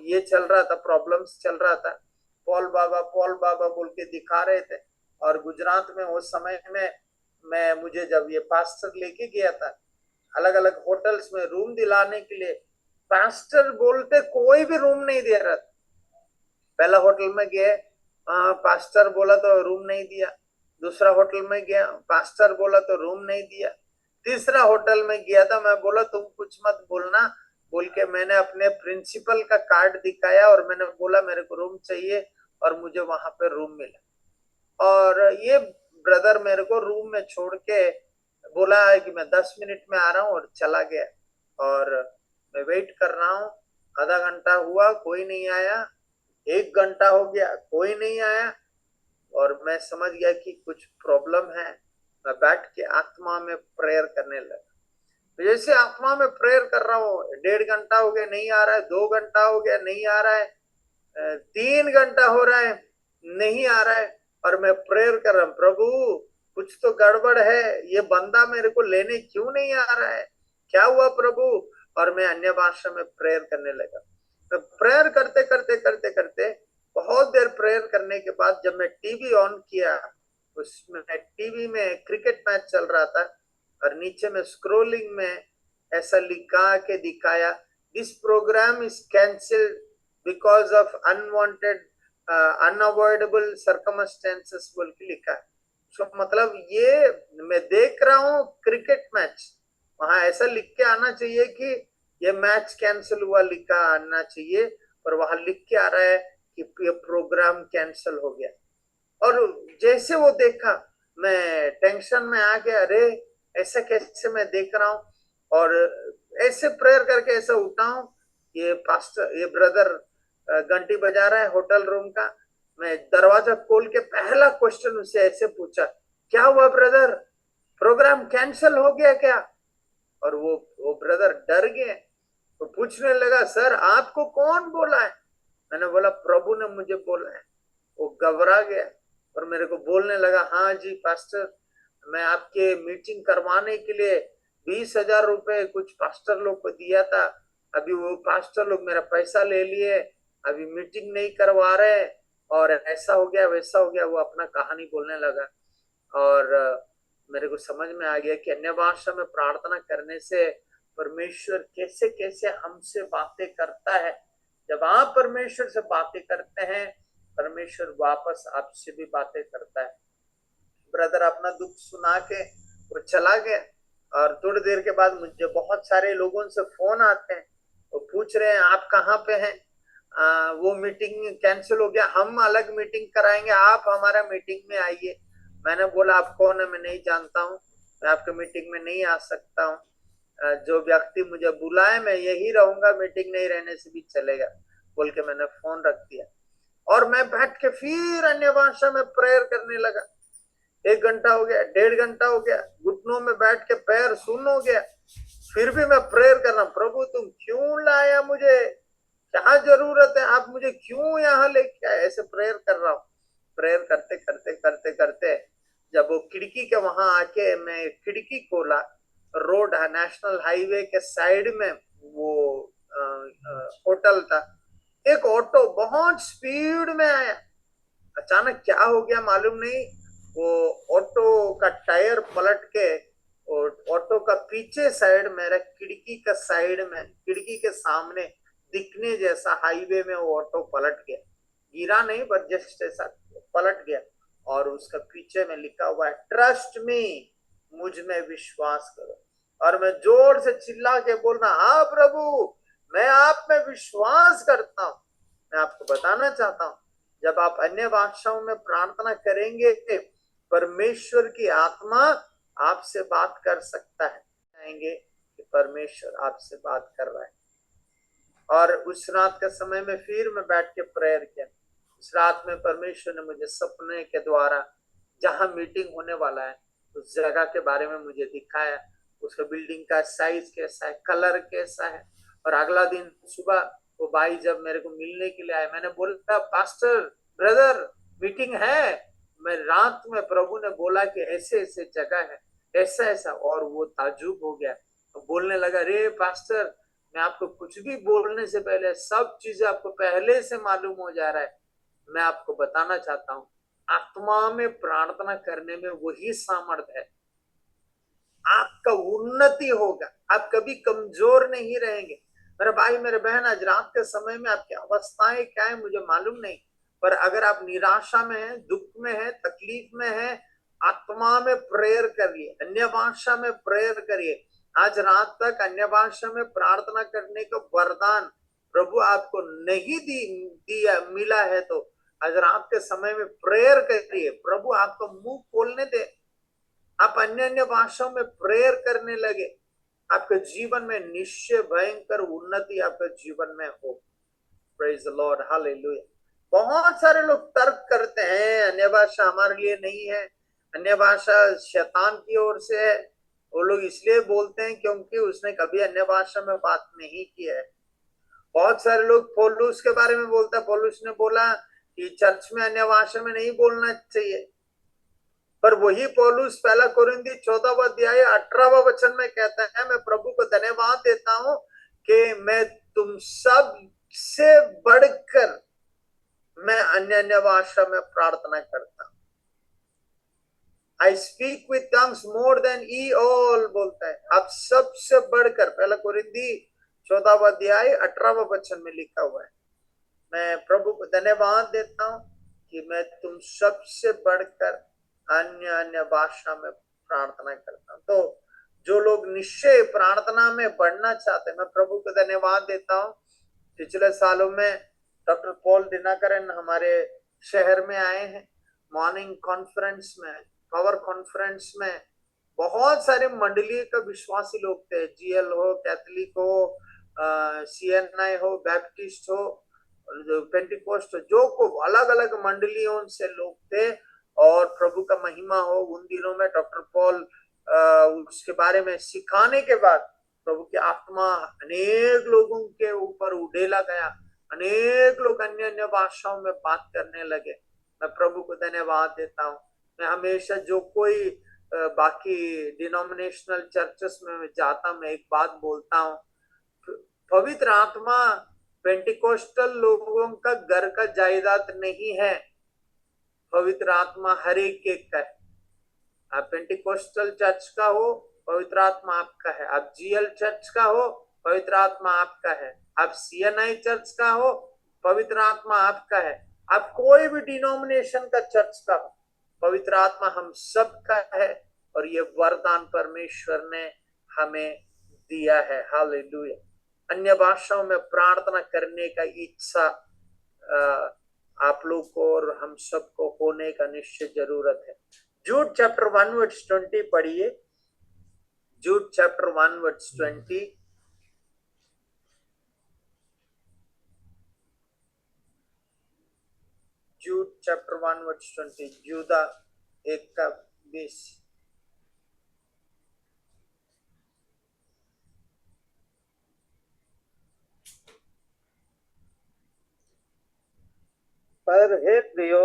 ये चल रहा था, प्रॉब्लम्स चल रहा था। पॉल बाबा बोल के दिखा रहे थे। और गुजरात में उस समय में मुझे जब ये पास्टर लेके गया था अलग अलग होटल्स में रूम दिलाने के लिए, पास्टर बोलते कोई भी रूम नहीं दे रहा था। पहला होटल में गए पास्टर बोला तो रूम नहीं दिया, दूसरा होटल में गया पास्टर बोला तो रूम नहीं दिया, तीसरा होटल में गया था मैं बोला तुम कुछ मत बोलना बोल के मैंने अपने प्रिंसिपल का कार्ड दिखाया और मैंने बोला मेरे को रूम चाहिए और मुझे वहां पे रूम मिला। और ये ब्रदर मेरे को रूम में छोड़ के बोला है कि मैं 10 मिनट में आ रहा हूँ, और चला गया। और मैं वेट कर रहा हूँ, आधा घंटा हुआ, कोई नहीं आया। 1 घंटा हो गया, कोई नहीं आया। और मैं समझ गया कि कुछ प्रॉब्लम है। मैं बैठ के आत्मा में प्रेयर करने लगा। तो जैसे आत्मा में प्रेयर कर रहा हूँ, 1.5 घंटा हो गया, नहीं आ रहा है। 2 घंटा हो गया, नहीं आ रहा है। 3 घंटा हो रहा है, नहीं आ रहा है। और मैं प्रेयर कर रहा हूँ, प्रभु कुछ तो गड़बड़ है, ये बंदा मेरे को लेने क्यों नहीं आ रहा है, क्या हुआ प्रभु। और मैं अन्य भाषा में प्रेयर करने लगा। तो प्रेयर करते करते करते करते बहुत देर प्रेयर करने के बाद जब मैं टीवी ऑन किया, उसमें टीवी में क्रिकेट मैच चल रहा था, और नीचे में स्क्रोलिंग में ऐसा लिखा के दिखाया, this programme is cancelled because of unwanted unavoidable circumstances बोल के लिखा है। तो मतलब ये मैं देख रहा हूँ क्रिकेट मैच, वहां ऐसा लिख के आना चाहिए कि ये मैच कैंसिल हुआ लिखा आना चाहिए, पर वहां लिख के आ रहा है कि ये प्रोग्राम कैंसिल हो गया। और जैसे वो देखा, मैं टेंशन में आ गया, अरे ऐसा कैसे मैं देख रहा हूँ। और ऐसे प्रेयर करके ऐसा उठा हूँ, ये पास्टर, ये ब्रदर घंटी बजा रहा है होटल रूम का। मैं दरवाजा खोल के पहला क्वेश्चन उससे ऐसे पूछा, क्या हुआ ब्रदर, प्रोग्राम कैंसिल हो गया क्या। और वो ब्रदर डर गए, तो पूछने लगा, सर आपको कौन बोला है। मैंने बोला, प्रभु ने मुझे बोला है। वो घबरा गया और मेरे को बोलने लगा, हाँ जी पास्टर, मैं आपके मीटिंग करवाने के लिए 20,000 रुपए कुछ पास्टर लोग को दिया था, अभी वो पास्टर लोग मेरा पैसा ले लिए, अभी मीटिंग नहीं करवा रहे, और ऐसा हो गया वैसा हो गया। वो अपना कहानी बोलने लगा। और मेरे को समझ में आ गया कि अन्य भाषा में प्रार्थना करने से परमेश्वर कैसे कैसे हमसे बातें करता है। जब आप परमेश्वर से बातें करते हैं, परमेश्वर वापस आपसे भी बातें करता है। ब्रदर अपना दुख सुना के वो चला गया, और थोड़ी देर के बाद मुझे बहुत सारे लोगों से फोन आते हैं, वो पूछ रहे हैं आप कहाँ पे हैं, वो मीटिंग कैंसिल हो गया, हम अलग मीटिंग कराएंगे, आप हमारा मीटिंग में आइए। मैंने बोला, आप कौन है, मैं नहीं जानता हूँ, मैं आपके मीटिंग में नहीं आ सकता हूँ। जो व्यक्ति मुझे बुलाए मैं यही रहूंगा, मीटिंग नहीं रहने से भी चलेगा बोल के मैंने फोन रख दिया। और मैं बैठ के फिर अन्य भाषा में प्रेयर करने लगा। 1 घंटा हो गया, 1.5 घंटा हो गया, घुटनों में बैठ के पैर सुन्न हो गया। फिर भी मैं प्रेयर कर रहा हूँ, प्रभु तुम क्यों लाया मुझे, क्या जरूरत है, आप मुझे क्यों यहाँ लेके आए, ऐसे प्रेयर कर रहा हूँ। प्रेयर करते करते करते करते जब वो खिड़की के वहां आके मैं खिड़की खोला, रोड नेशनल हाईवे के साइड में वो होटल था, एक ऑटो बहुत स्पीड में आया। अचानक क्या हो गया मालूम नहीं, वो ऑटो का टायर पलट के ऑटो का पीछे साइड मेरा खिड़की का साइड में, खिड़की के सामने दिखने जैसा हाईवे में वो ऑटो पलट गया। गिरा नहीं, पर जस्ट ऐसा पलट गया। और उसका पीछे में लिखा हुआ है, ट्रस्ट मी, मुझ में विश्वास करो। और मैं जोर से चिल्ला के बोलना, हाँ प्रभु मैं आप में विश्वास करता हूँ। मैं आपको बताना चाहता हूँ, जब आप अन्य भाषाओं में प्रार्थना करेंगे, परमेश्वर की आत्मा आपसे बात कर सकता है, कहेंगे कि परमेश्वर आपसे बात कर रहा है। और उस रात के समय में फिर मैं बैठ के प्रेयर किया। उस रात में परमेश्वर ने मुझे सपने के द्वारा जहां मीटिंग होने वाला है उस जगह के बारे में मुझे दिखाया, उसका बिल्डिंग का साइज कैसा है, कलर कैसा है। और अगला दिन सुबह वो भाई जब मेरे को मिलने के लिए आए, मैंने बोला, पास्टर ब्रदर मीटिंग है, मैं रात में प्रभु ने बोला कि ऐसे ऐसे जगह है, ऐसा ऐसा। और वो ताजुब हो गया, तो बोलने लगा, रे पास्टर मैं आपको कुछ भी बोलने से पहले सब चीजें आपको पहले से मालूम हो जा रहा है। मैं आपको बताना चाहता हूँ, आत्मा में प्रार्थना करने में वही सामर्थ्य है, आपका उन्नति होगा, आप कभी कमजोर नहीं रहेंगे। मेरे भाई मेरे बहन, आज रात के समय में आपकी अवस्थाएं क्या है मुझे मालूम नहीं, पर अगर आप निराशा में हैं, दुख में हैं, तकलीफ में हैं, आत्मा में प्रेयर करिए, अन्य भाषा में प्रेयर करिए। आज रात तक अन्य भाषा में प्रार्थना करने का वरदान प्रभु आपको नहीं दिया मिला है, तो आज रात के समय में प्रेयर करिए, प्रभु आपको मुंह खोलने दे, आप अन्य अन्य भाषाओं में प्रेयर करने लगे, आपके जीवन में निश्चय भयंकर उन्नति आपके जीवन में हो। Praise the Lord, hallelujah. बहुत सारे लोग तर्क करते हैं अन्य भाषा हमारे लिए नहीं है, अन्य भाषा शैतान की ओर से है। वो लोग इसलिए बोलते हैं क्योंकि उसने कभी अन्य भाषा में बात नहीं की है। बहुत सारे लोग पौलुस के बारे में बोलते हैं, पौलुस ने बोला कि चर्च में अन्य भाषा में नहीं बोलना चाहिए, पर वही पौलुस पहला कोरिन्थी 14वां अध्याय 18वां वचन में कहता है, मैं प्रभु को धन्यवाद देता हूं कि मैं तुम सब से बढ़कर मैं अन्य अन्य भाषा में प्रार्थना करता हूं। I speak with tongues more than E all बोलता है, आप सबसे बढ़कर, पहला कोरिन्थी 14वां अध्याय 18वां वचन में लिखा हुआ है। मैं प्रभु को धन्यवाद देता हूं कि मैं तुम सबसे बढ़कर अन्य अन्य भाषा में प्रार्थना करता हूं। तो जो लोग निश्चय प्रार्थना में बढ़ना चाहते हैं, मैं प्रभु को धन्यवाद देता हूं। पिछले सालों में डॉक्टर पॉल दिनाकरन हमारे शहर में आए हैं, मॉर्निंग कॉन्फ्रेंस में, पावर कॉन्फ्रेंस में बहुत सारे मंडलीय का विश्वासी लोग थे, जीएल हो, कैथलिक हो, सीएनआई हो, बैप्टिस्ट हो, पेंटिकोस्ट, जो को अलग अलग मंडलियों से लोग थे। और प्रभु का महिमा हो, उन दिनों में डॉक्टर पॉल उसके बारे में सिखाने के बाद प्रभु की आत्मा अनेक लोगों के ऊपर उड़ेला गया, अनेक लोग अन्य अन्य भाषाओं में बात करने लगे। मैं प्रभु को धन्यवाद देता हूँ। मैं हमेशा जो कोई बाकी डिनोमिनेशनल चर्चेस में जाता, मैं एक बात बोलता हूँ, पवित्र आत्मा पेंटिकोस्टल लोगों का घर का जायदाद नहीं है, पवित्र आत्मा हर एक का है। आप पेंटिकोस्टल चर्च का हो, पवित्र आत्मा आपका है। आप जीएल चर्च का हो, पवित्र आत्मा आपका है। आप सीएनआई चर्च का हो, पवित्र आत्मा आपका है। आप कोई भी डिनोमिनेशन का चर्च का हो, पवित्र आत्मा हम सब का है। और ये वरदान परमेश्वर ने हमें दिया है, हालेलुया। अन्य भाषाओं में प्रार्थना करने का इच्छा आप लोग को और हम सबको होने का निश्चय जरूरत है। जूड चैप्टर 1 वर्स 20 पढ़िए। Jude chapter 1 verse 20। Jude chapter 1 verse 20, यूदा 1:20। पर हे प्रियो,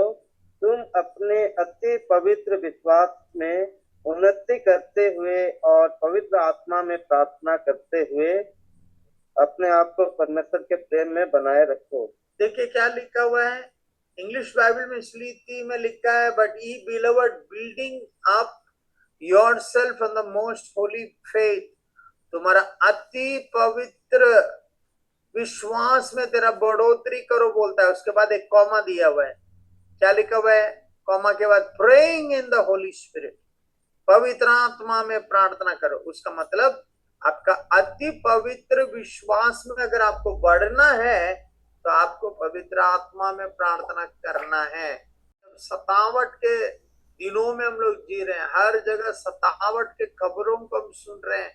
तुम अपने अति पवित्र विश्वास में उन्नति करते हुए और पवित्र आत्मा में प्रार्थना करते हुए अपने आप को परमेश्वर के प्रेम में बनाए रखो। देखिए क्या लिखा हुआ है इंग्लिश बाइबल में, स्लीती में लिखा है, but E beloved building up yourself on the most Holi faith, तुम्हारा अति पवित्र विश्वास में तेरा बढ़ोतरी करो बोलता है। उसके बाद एक कॉमा दिया हुआ है, क्या लिखा हुआ है? कॉमा के बाद praying in the Holi spirit, पवित्र आत्मा में प्रार्थना करो। उसका मतलब आपका अति पवित्र विश्वास में अगर आपको बढ़ना है तो आपको पवित्र आत्मा में प्रार्थना करना है। सतावट के दिनों में हम लोग जी रहे हैं, हर जगह सतावट के खबरों को हम सुन रहे हैं,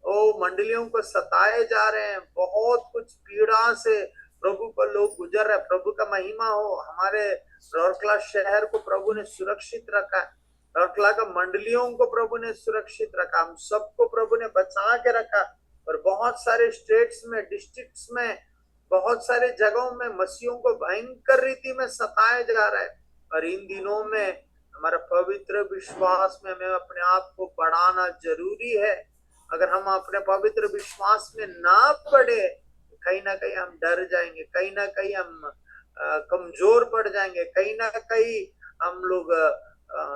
ओ मंडलियों को सताए जा रहे हैं, बहुत कुछ पीड़ा से प्रभु पर लोग गुजर रहे हैं। प्रभु का महिमा हो, हमारे रौरकला शहर को प्रभु ने सुरक्षित रखा है, रौरकला का मंडलियों को प्रभु ने सुरक्षित रखा, हम सबको प्रभु ने बचा के रखा। और बहुत सारे स्टेट्स में, डिस्ट्रिक्ट्स में, बहुत सारे जगहों में मसीहों को भयंकर रीति में सताया जा रहा है। और इन दिनों में हमारा पवित्र विश्वास में हमें अपने आप को बढ़ाना जरूरी है। अगर हम अपने पवित्र विश्वास में ना बढ़े, कहीं ना कहीं हम डर जाएंगे, कहीं ना कहीं हम कमजोर पड़ जाएंगे, कहीं ना कहीं हम लोग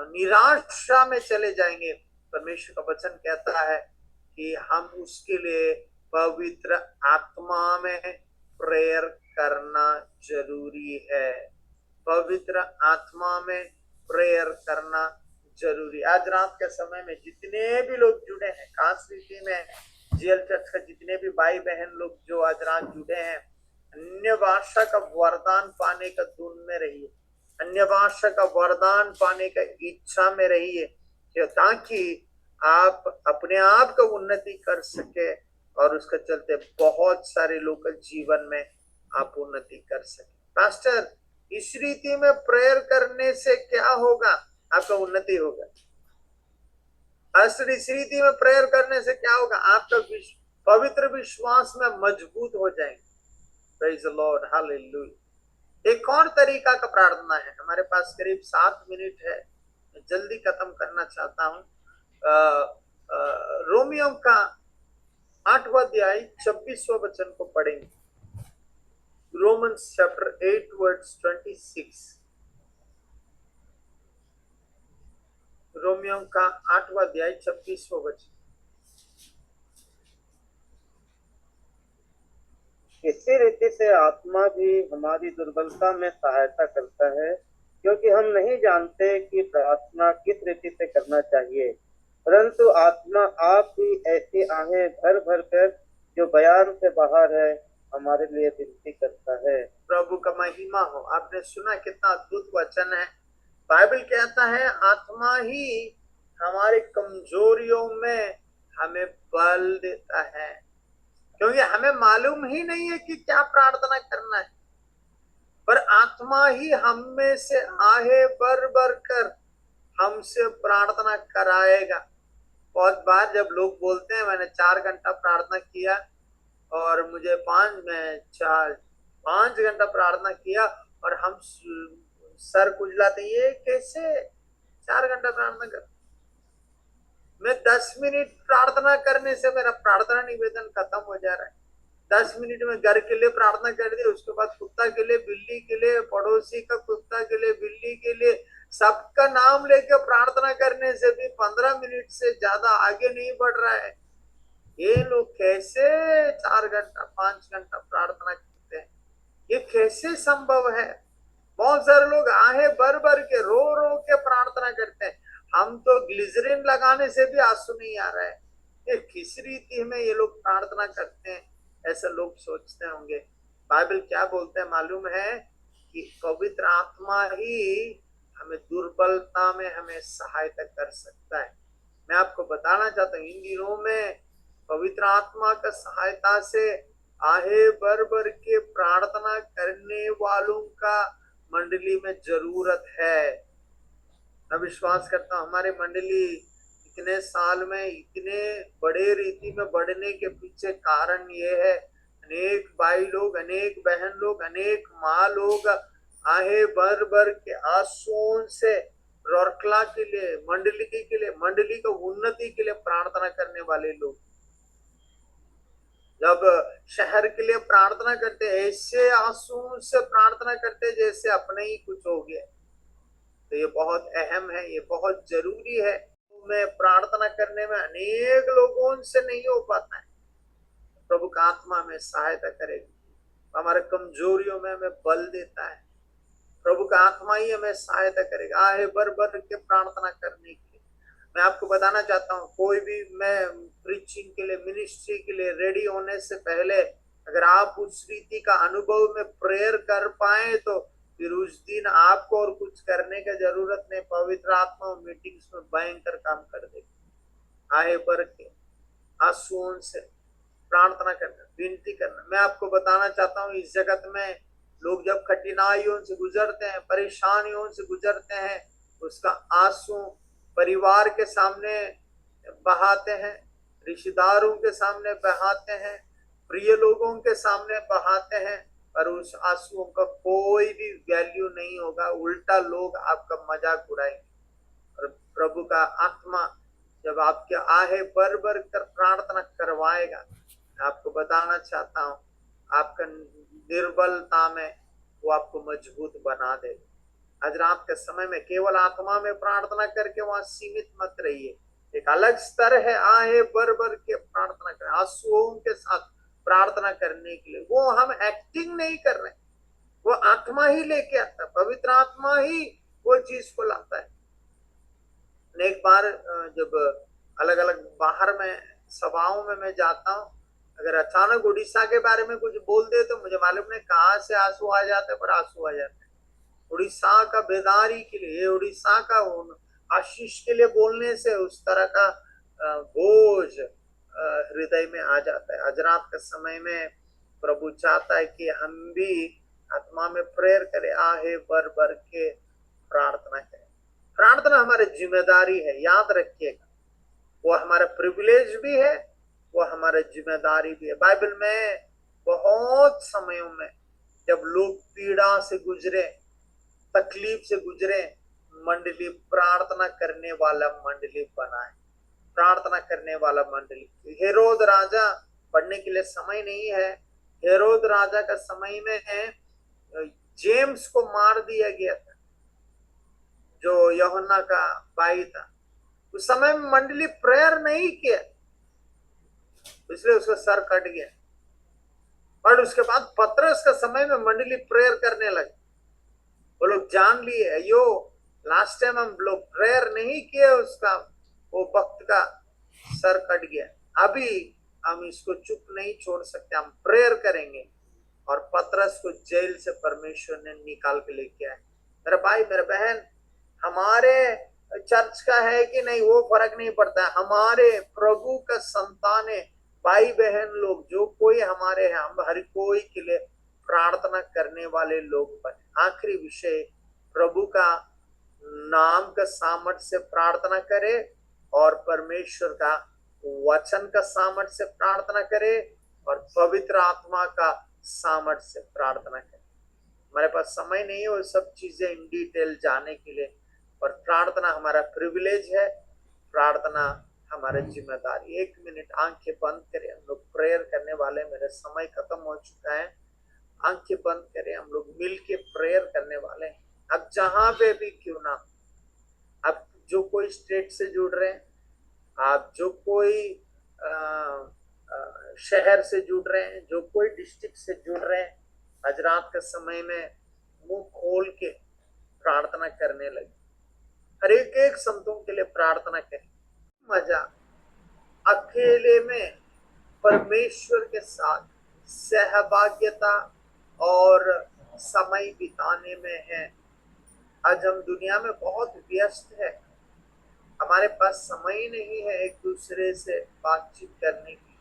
निराशा में चले जाएंगे। परमेश्वर का वचन कहता है कि हम उसके लिए पवित्र आत्मा में प्रेयर करना जरूरी है, पवित्र आत्मा में प्रेयर करना जरूरी। आज रात के समय में जितने भी लोग जुड़े हैं, खास रीति में जीएल चर्च का जितने भी भाई बहन लोग जो आज रात जुड़े हैं, अन्य भाषा का वरदान पाने का धुन में रहिए। अन्य भाषा का वरदान पाने का इच्छा में रहिए, ताकि आप अपने आप का उन्नति कर सके और उसके चलते बहुत सारे लोग के जीवन में आप उन्नति कर सके। पास्टर, इस रीति में प्रेयर करने से क्या होगा? आपका उन्नति होगा। पास्टर, इस रीति में प्रेयर करने से क्या होगा? आपका पवित्र विश्वास में मजबूत हो जाएंगे। Praise the Lord, hallelujah. एक और तरीका का प्रार्थना है। हमारे पास करीब 7 मिनट है, मैं जल्दी खत्म करना चाहता हूँ। रोमियो का 8वां अध्याय 26वां वचन को पढ़ेंगे। Romans chapter 8 verse 26। रोमियो का 8वां अध्याय 26वां वचन। इसी रीति से आत्मा भी हमारी दुर्बलता में सहायता करता है, क्योंकि हम नहीं जानते कि प्रार्थना किस रीति से करना चाहिए, परंतु आत्मा आप ही ऐसी आहें भर भर कर जो बयान से बाहर है हमारे लिए विनती करता है। प्रभु का महिमा हो। आपने सुना कितना अद्भुत वचन है। बाइबल कहता है आत्मा ही हमारे कमजोरियों में हमें बल देता है, क्योंकि हमें मालूम ही नहीं है कि क्या प्रार्थना करना है, पर आत्मा ही हम में से आहे भर भर कर हमसे प्रार्थना कराएगा। बहुत बार जब लोग बोलते हैं मैंने 4 घंटा प्रार्थना किया और मुझे 5 घंटा प्रार्थना किया, और हम सर कुचलाते, ये कैसे 4 घंटा प्रार्थना कर? मैं 10 मिनट प्रार्थना करने से मेरा प्रार्थना निवेदन खत्म हो जा रहा है। 10 मिनट में घर के लिए प्रार्थना कर दी, उसके बाद कुत्ता के लिए, बिल्ली के लिए, पड़ोसी का कुत्ता के लिए, बिल्ली के लिए, सबका नाम लेकर प्रार्थना करने से भी 15 मिनट से ज्यादा आगे नहीं बढ़ रहा है। ये लोग कैसे 4 घंटा 5 घंटा प्रार्थना करते हैं? ये कैसे संभव है? बहुत सारे लोग आहे भर भर के रो रो के प्रार्थना करते हैं। हम तो ग्लिसरीन लगाने से भी आंसू नहीं आ रहा है। ये किस रीति में ये लोग प्रार्थना करते हैं, ऐसे लोग सोचते होंगे। बाइबल क्या बोलते हैं मालूम है? कि पवित्र आत्मा ही हमें दुर्बलता में हमें सहायता कर सकता है। मैं आपको बताना चाहता हूँ, इन दिनों में पवित्र आत्मा का सहायता से आहे भर भर के प्रार्थना करने वालों का मंडली में जरूरत है। मैं विश्वास करता हूँ हमारे मंडली इतने साल में इतने बड़े रीति में बढ़ने के पीछे कारण ये है, अनेक भाई लोग, अनेक बहन लोग, अनेक माँ लोग आहे भर भर के आंसुओं से रोरकला के लिए, मंडली का उन्नति के लिए प्रार्थना करने वाले लोग जब शहर के लिए प्रार्थना करते, ऐसे आंसुओं से प्रार्थना करते जैसे अपने ही कुछ हो गया। तो ये बहुत अहम है, ये बहुत जरूरी है। में प्रार्थना करने में अनेक लोगों से नहीं हो पाता है। प्रभु का आत्मा हमें सहायता करेगी, हमारे कमजोरियों में हमें बल देता है। प्रभु का आत्मा ही हमें सहायता करेगा आहे भर भर के प्रार्थना करने के लिए। मैं आपको बताना चाहता हूँ, कोई भी मैं प्रीचिंग के लिए, मिनिस्ट्री के लिए रेडी होने से पहले अगर आप उस रीति का अनुभव में प्रेयर कर पाए तो फिर उस दिन आपको और कुछ करने का जरूरत नहीं। पवित्र आत्मा मीटिंग्स में भयंकर काम कर देगी। आहे भर के आंसुओं से प्रार्थना करना, विनती करना। मैं आपको बताना चाहता हूँ, इस जगत में लोग जब कठिनाइयों से गुजरते हैं, परेशानियों से गुजरते हैं, उसका आंसू परिवार के सामने बहाते हैं, रिश्तेदारों के सामने बहाते हैं, प्रिय लोगों के सामने बहाते हैं, पर उस आंसुओं का कोई भी वैल्यू नहीं होगा। उल्टा लोग आपका मजाक उड़ाएंगे। और प्रभु का आत्मा जब आपके आहे भर भर कर प्रार्थना करवाएगा, आपको बताना चाहता हूँ, आपका निर्बलता में वो आपको मजबूत बना देगा। आज रात के समय में केवल आत्मा में प्रार्थना करके वहां सीमित मत रहिए। एक अलग स्तर है आहे भर भर के प्रार्थना करें, आंसुओं के साथ प्रार्थना करने के लिए। वो हम एक्टिंग नहीं कर रहे, वो आत्मा ही लेके आता है, पवित्र आत्मा ही वो चीज को लाता है। एक बार जब अलग अलग बाहर में सभाओं में मैं जाता हूँ, अगर अचानक उड़ीसा के बारे में कुछ बोल दे तो मुझे मालूम नहीं कहाँ से आंसू आ जाते, पर आंसू आ जाते। उड़ीसा का बेदारी के लिए, उड़ीसा का आशीष के लिए बोलने से उस तरह का बोझ हृदय में आ जाता है। आज रात के समय में प्रभु चाहता है कि हम भी आत्मा में प्रेयर करें, आहे भर भर के प्रार्थना करें। प्रार्थना हमारी जिम्मेदारी है, याद रखिएगा। वो हमारा प्रिविलेज भी है, वो हमारा जिम्मेदारी भी है। बाइबल में बहुत समयों में जब लोग पीड़ा से गुजरे, तकलीफ से गुजरे, मंडली प्रार्थना करने वाला मंडली बना है, प्रार्थना करने वाला मंडली। हेरोद राजा पढ़ने के लिए समय नहीं है। हेरोद राजा का समय में जेम्स को मार दिया गया था, जो यूहन्ना का भाई था। उस समय में मंडली प्रेयर नहीं किया, इसलिए उसका सर कट गया। और उसके बाद पतरस का समय में मंडली प्रेयर करने लगे। वो लोग जान लिए, अयो लास्ट टाइम हम लोग प्रेयर नहीं किए, उसका वो भक्त का सर कट गया, अभी हम इसको चुप नहीं छोड़ सकते, हम प्रेयर करेंगे। और पतरस को जेल से परमेश्वर ने निकाल के लेके आए। मेरा भाई मेरा बहन, हमारे चर्च का है कि नहीं वो फर्क नहीं पड़ता, हमारे प्रभु का संतान है, भाई बहन लोग जो कोई हमारे हैं, हम हर कोई के लिए प्रार्थना करने वाले लोग बने। आखिरी विषय, प्रभु का नाम का सामर्थ्य से प्रार्थना करे और परमेश्वर का वचन का सामर्थ्य से प्रार्थना करे और पवित्र आत्मा का सामर्थ्य से प्रार्थना करे। हमारे पास समय नहीं है वो सब चीजें इन डिटेल जाने के लिए, पर प्रार्थना हमारा प्रिविलेज है, प्रार्थना हमारा जिम्मेदारी। 1 मिनट आंखें बंद करें, हम लोग प्रेयर करने वाले, मेरा समय खत्म हो चुका है। आंखें बंद करें, हम लोग मिल के प्रेयर करने वाले हैं। अब जहां पे भी क्यों ना, अब जो कोई स्टेट से जुड़ रहे हैं, आप जो कोई शहर से जुड़ रहे हैं, जो कोई डिस्ट्रिक्ट से जुड़ रहे हैं, आज रात के समय में मुंह खोल के प्रार्थना करने लगे। हर एक संतों के लिए प्रार्थना करें। मजा अकेले में परमेश्वर के साथ सहभागिता और समय बिताने में है। आज हम दुनिया में बहुत व्यस्त है, हमारे पास समय ही नहीं है एक दूसरे से बातचीत करने की,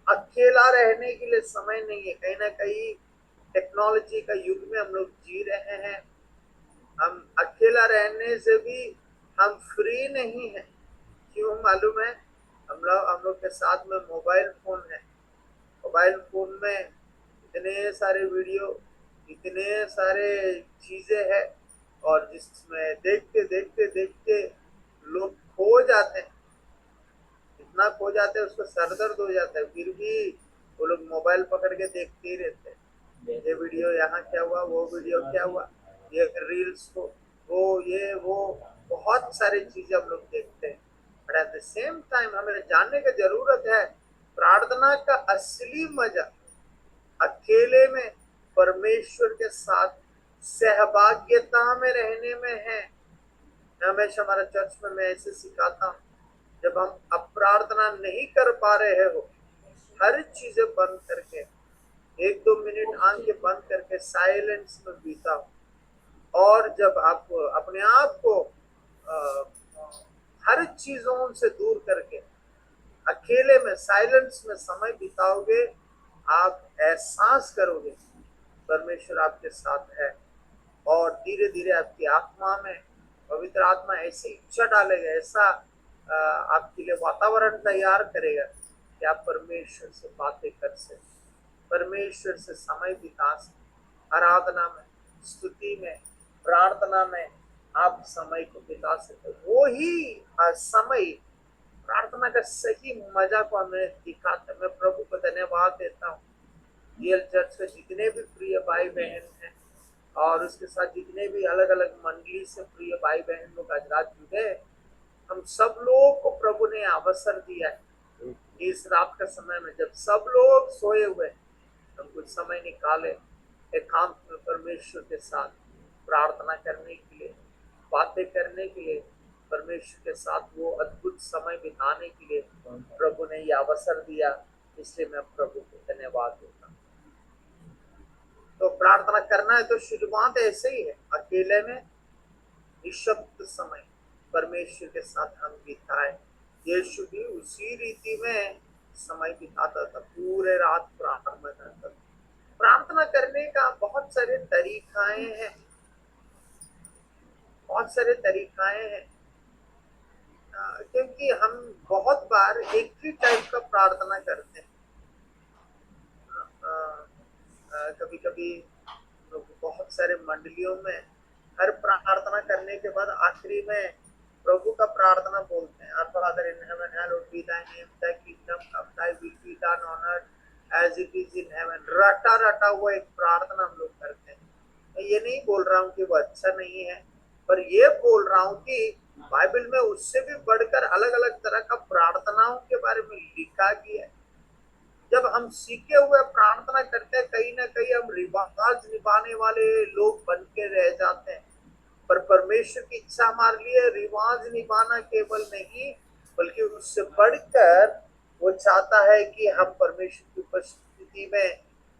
अकेला रहने के लिए समय नहीं है। कहीं ना कहीं टेक्नोलॉजी का युग में हम लोग जी रहे हैं, हम अकेला रहने से भी हम फ्री नहीं है। क्यों मालूम है? हम लोग के साथ में मोबाइल फोन है, मोबाइल फोन में इतने सारे वीडियो, इतने सारे चीजें हैं, और जिसमें देखते देखते देखते लोग खो जाते हैं, इतना खो जाते हैं उसको सर दर्द हो जाता है, फिर भी वो लोग मोबाइल पकड़ के देखते ही रहते हैं। ये वीडियो यहाँ क्या हुआ, वो वीडियो क्या हुआ, ये रील्स को वो बहुत सारी चीजें हम लोग देखते हैं। But at the same time हमें जानने की जरूरत है, प्रार्थना का असली मजा अकेले में परमेश्वर के साथ सहभागिता में रहने में है। हमेशा हमारा चर्च में मैं ऐसे सिखाता हूँ, जब हम अब प्रार्थना नहीं कर पा रहे हो, हर चीजें बंद करके 1-2 मिनट आंखें बंद करके साइलेंस में बिताओ, और जब आप अपने आप को हर चीजों से दूर करके अकेले में साइलेंस में समय बिताओगे, आप एहसास करोगे परमेश्वर आपके साथ है, और धीरे धीरे आपकी आत्मा में पवित्र आत्मा ऐसी इच्छा डालेगा, ऐसा आपके लिए वातावरण तैयार करेगा कि आप परमेश्वर से बातें कर सके, परमेश्वर से समय बिता सके। आराधना में, स्तुति में, प्रार्थना में आप समय को बिता सके। वो ही समय प्रार्थना का सही मजा को हमें दिखाता है। मैं प्रभु को धन्यवाद देता हूँ, रियल चर्च के जितने भी प्रिय भाई बहन हैं और उसके साथ जितने भी अलग अलग मंडली से प्रिय भाई बहन लोग आज रात जुड़े, हम सब लोग को प्रभु ने अवसर दिया है इस रात का समय में, जब सब लोग सोए हुए, हम कुछ समय निकाले एकांत में परमेश्वर के साथ प्रार्थना करने के लिए, बातें करने के लिए, परमेश्वर के साथ वो अद्भुत समय बिताने के लिए प्रभु ने ये अवसर दिया। इसलिए मैं प्रभु को धन्यवाद देता हूँ। तो प्रार्थना करना है तो शुरुआत ऐसे ही है, अकेले में निशब्द समय परमेश्वर के साथ हम बिताए। यीशु भी उसी रीति में समय बिताता था, पूरे रात प्रार्थना करता था। प्रार्थना करने का बहुत सारे तरीकाएं हैं, बहुत सारे तरीकाएं हैं, क्योंकि हम बहुत बार एक ही टाइप का प्रार्थना करते हैं। कभी कभी लोग बहुत सारे मंडलियों में हर प्रार्थना करने के बाद आखिरी में प्रभु का प्रार्थना बोलते हैं, Our Father in heaven, hallowed be thy name, thy kingdom come, thy will be done on earth as it is in heaven। रटा रटा हुआ एक प्रार्थना हम लोग करते हैं। मैं ये नहीं बोल रहा हूँ कि वो अच्छा नहीं है, पर ये बोल रहा हूँ कि बाइबल में उससे भी बढ़कर अलग अलग तरह का प्रार्थनाओं के बारे में लिखा गया है। जब हम सीखे हुए प्रार्थना करते हैं, कहीं ना कहीं हम रिवाज निभाने वाले लोग बन के रह जाते हैं, पर परमेश्वर की इच्छा हमारे लिए रिवाज निभाना केवल नहीं, बल्कि उससे बढ़कर वो चाहता है कि हम परमेश्वर की उपस्थिति में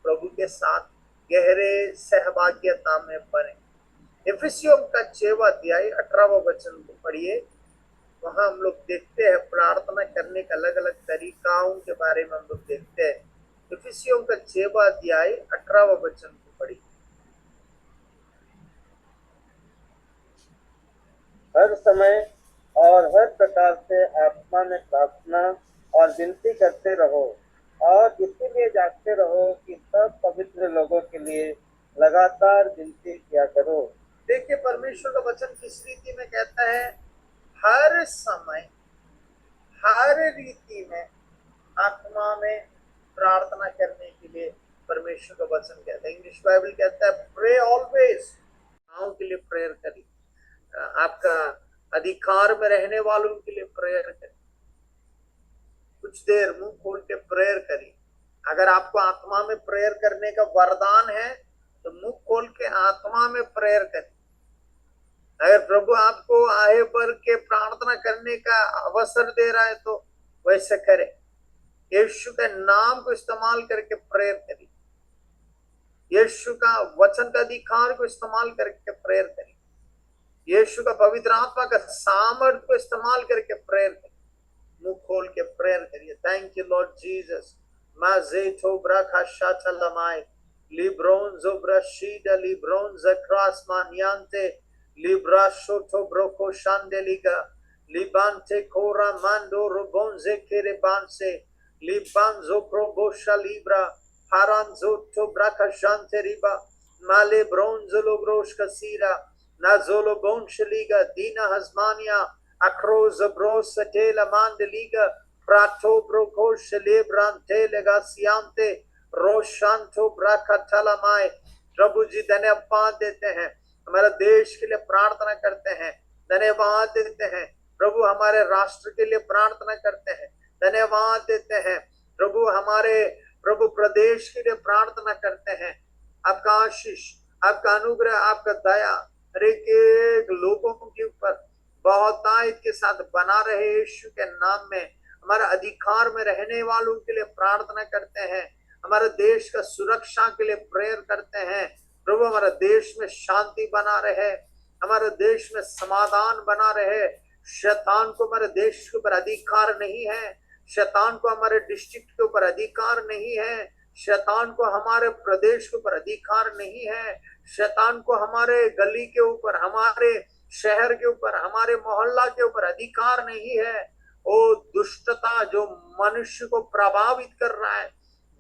प्रभु के साथ गहरे सहभागिता में बने। इफिसियों का 6वां अध्याय 18वां वचन को पढ़िए, वहां हम लोग देखते हैं प्रार्थना करने के अलग अलग तरीकाओं के बारे में हम लोग देखते हैं। इफिसियों का 6वां अध्याय 18वां वचन को पढ़िए। हर समय और हर प्रकार से आत्मा में प्रार्थना और विनती करते रहो, और इसीलिए जागते रहो कि सब पवित्र लोगों के लिए लगातार विनती किया करो। देखिए परमेश्वर का वचन किस रीति में कहता है, हर समय हर रीति में आत्मा में प्रार्थना करने के लिए परमेश्वर का वचन कहता है। इंग्लिश बाइबल कहता है प्रे ऑलवेज, के लिए प्रेयर करिए, आपका अधिकार में रहने वालों के लिए प्रेयर करिए, कुछ देर मुंह खोल के प्रेयर करिए। अगर आपको आत्मा में प्रेयर करने का वरदान है तो मुंह खोल के आत्मा में प्रेयर करिए। अगर प्रभु आपको आहे भर के प्रार्थना करने का अवसर दे रहा है तो वैसे करें। यीशु के नाम को इस्तेमाल करके प्रेयर करिए, यीशु का वचन का अधिकार को इस्तेमाल करके प्रेयर करिए, यीशु का पवित्र आत्मा का सामर्थ को इस्तेमाल करके प्रेयर करिए, मुंह खोल के प्रेयर करिए। Thank you Lord Jesus. माजेटो ब्राखा लमाय लिब्रोंजो ब्रशीदा लिब्रोंजा क्रॉस मानियांते लिब्रा शोटो ब्रोको शांडेलिगा लिबांते कोरा मांडो रोबोंजे केरे बांसे लिबांजो प्रोबोशा लिब्रा हारांजो तो ब्राखा शांते रिबा माले ब्रोंजो लोब्रोश कसीरा नाजोलो बोंशलिगा दीना हजमानिया across bros tela mandeliga prato broco celebrante legaciante रोशांतो ब्राकटलमाय। प्रभु जी धन्यवाद देते हैं, हमारे देश के लिए प्रार्थना करते हैं, धन्यवाद देते हैं प्रभु, हमारे राष्ट्र के लिए प्रार्थना करते हैं, धन्यवाद देते हैं प्रभु, हमारे प्रभु प्रदेश के लिए प्रार्थना करते हैं। आपका आशीष, आपका अनुग्रह, आपका दया हर एक लोगों के ऊपर बहुतायत के साथ बना रहे। यीशु के नाम में हमारा अधिकार में रहने वालों के लिए प्रार्थना करते हैं, हमारे देश का सुरक्षा के लिए प्रेयर करते हैं प्रभु, हमारे देश में शांति बना रहे, हमारे देश में समाधान बना रहे। शैतान को हमारे देश के ऊपर अधिकार नहीं है, शैतान को हमारे डिस्ट्रिक्ट के ऊपर अधिकार नहीं है, शैतान को हमारे प्रदेश के ऊपर अधिकार नहीं है, शैतान को हमारे गली के ऊपर, हमारे शहर के ऊपर, हमारे मोहल्ला के ऊपर अधिकार नहीं है। ओ दुष्टता जो मनुष्य को प्रभावित कर रहा है,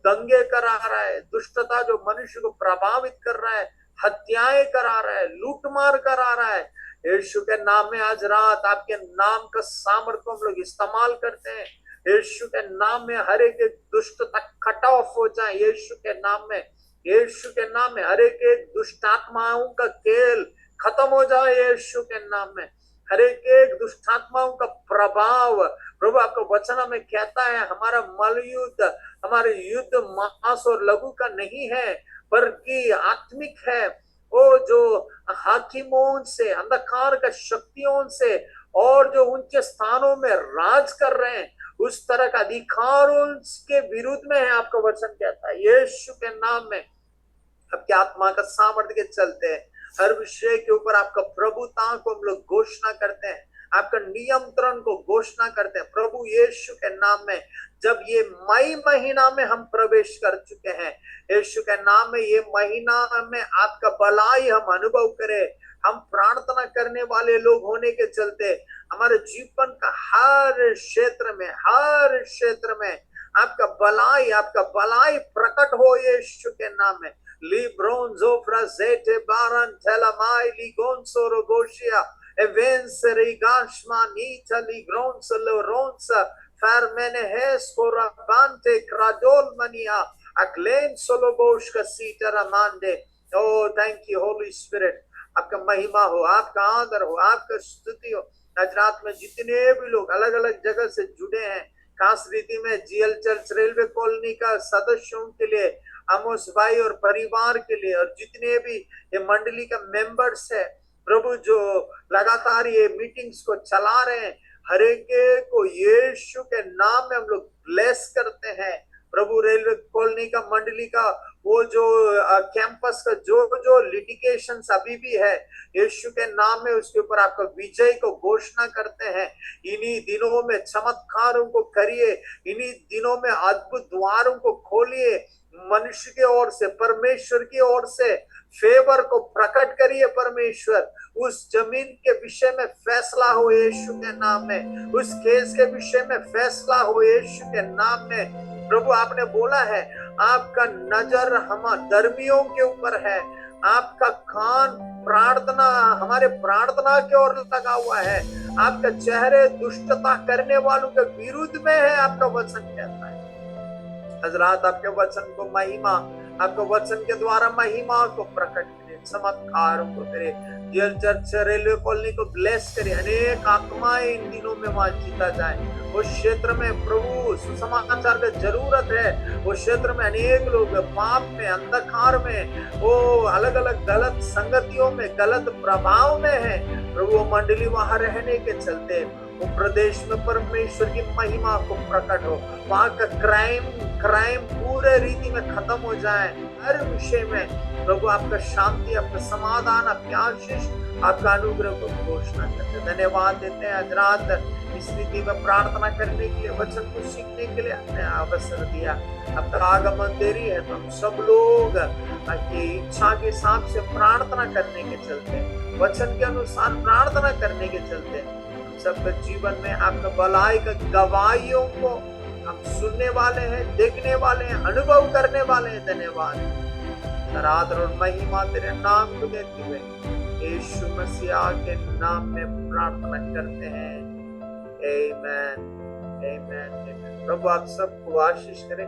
दंगे करा रहा है, दुष्टता जो मनुष्य को प्रभावित कर रहा है, हत्याएं करा रहा है, लूटमार करा रहा है, यीशु के नाम में आज रात आपके नाम का सामर्थ्य को हम लोग इस्तेमाल करते हैं। यीशु के नाम में हर एक दुष्टता कट ऑफ हो जाए, यीशु के नाम में, यीशु के नाम में हर एक दुष्ट आत्माओं का खेल खत्म हो जाए, यीशु के नाम में हर एक दुष्टात्माओं का प्रभाव। प्रभु आपका वचन में कहता है हमारा मलयुद्ध, हमारे युद्ध मांस और लघु का नहीं है बल्कि आत्मिक है। वो जो हाकिमों से, अंधकार का शक्तियों से और जो उनके स्थानों में राज कर रहे हैं उस तरह का अधिकार के विरुद्ध में है, आपका वचन कहता है। यीशु के नाम में आपकी आत्मा का सामर्थ्य के चलते हैं। हर विषय के ऊपर आपका प्रभुता को हम लोग घोषणा करते हैं, आपका नियंत्रण को घोषणा करते हैं प्रभु यीशु के नाम में। जब ये मई महीना में हम प्रवेश कर चुके हैं, यीशु के नाम में ये महीना में आपका भलाई हम अनुभव करें। हम प्रार्थना करने वाले लोग होने के चलते हमारे जीवन का हर क्षेत्र में आपका भलाई प्रकट हो यीशु के नाम में। लिब्रोंजो फ्राजेटे बारन थेलामाई लिगोंसो रोगोशिया एवेंसरी गाशमा नीचा लिग्रोंस लोरोंस फरमेने हेस्कोरा बांटे क्राडोल मनिया अक्लेन सोलोबोश का सीटर अमांडे। ओ थैंक यू होली स्पिरिट, आपका महिमा हो, आपका आदर हो, आपका स्तुति हो। आज रात में जितने भी लोग अलग अलग जगह से जुड़े हैं, खास रीति में जीएल चर्च रेलवे कॉलोनी का सदस्यों के लिए, आमोस भाई और परिवार के लिए, और जितने भी ये मंडली का मेंबर्स है प्रभु जो लगातार ये मीटिंग्स को चला रहे हैं, हर एक को यीशु के नाम में हम लोग ब्लेस करते हैं प्रभु। रेलवे कॉलोनी का मंडली का वो जो कैंपस का जो लिटिगेशन अभी भी है, यीशु के नाम में उसके ऊपर आपका विजय को घोषणा करते हैं। इन्हीं दिनों में चमत्कारों को करिए, इन्हीं दिनों में अद्भुत द्वारों को खोलिए, मनुष्य के ओर से परमेश्वर की ओर से फेवर को प्रकट करिए। परमेश्वर उस जमीन के विषय में फैसला हो यीशु के नाम में, उस केस के विषय में फैसला हो यीशु के नाम में। प्रभु आपने बोला है आपका नजर हम धर्मियों के ऊपर है, आपका कान प्रार्थना हमारे प्रार्थना की ओर लगा हुआ है, आपका चेहरे दुष्टता करने वालों के विरुद्ध में है, आपका वचन कहता है। हजरात आपके वचन को महिमा, आपके वचन के द्वारा महिमा को प्रकट करे, चमत्कारों को करे। जीएल चर्च रेलवे कॉलोनी को ब्लेस करे, अनेक आत्माएं इन दिनों में वहां जीता जाए। उस क्षेत्र में प्रभु सुसमाचार की जरूरत है, उस क्षेत्र में अनेक लोग पाप में, अंधकार में, वो अलग अलग गलत संगतियों में, गलत प्रभाव में है प्रभु। वो मंडली वहां रहने के चलते वो प्रदेश में परमेश्वर की महिमा को प्रकट हो, वहां का क्राइम पूरे रीति में खत्म हो जाए। हर विषय में प्रभु आपका शांति, आपका समाधान, आपकी आशीष, आपका अनुग्रह को घोषणा करते धन्यवाद देते हैं। आज रात इस रीति में प्रार्थना करने के लिए, वचन को सीखने के लिए आपने अवसर दिया। अब तक आगमन देरी है तो हम सब लोग आपकी इच्छा के हिसाब से प्रार्थना करने के चलते, वचन के अनुसार प्रार्थना करने के चलते सबके जीवन में आपका भलाई का गवाहियों को हम सुनने वाले हैं, देखने वाले हैं, अनुभव करने वाले हैं। धन्यवाद, आदर और महिमा तेरे नाम को देते हुए यीशु मसीह के नाम में प्रार्थना करते हैं। आमीन, आमीन। प्रभु आप सबको आशीष करे।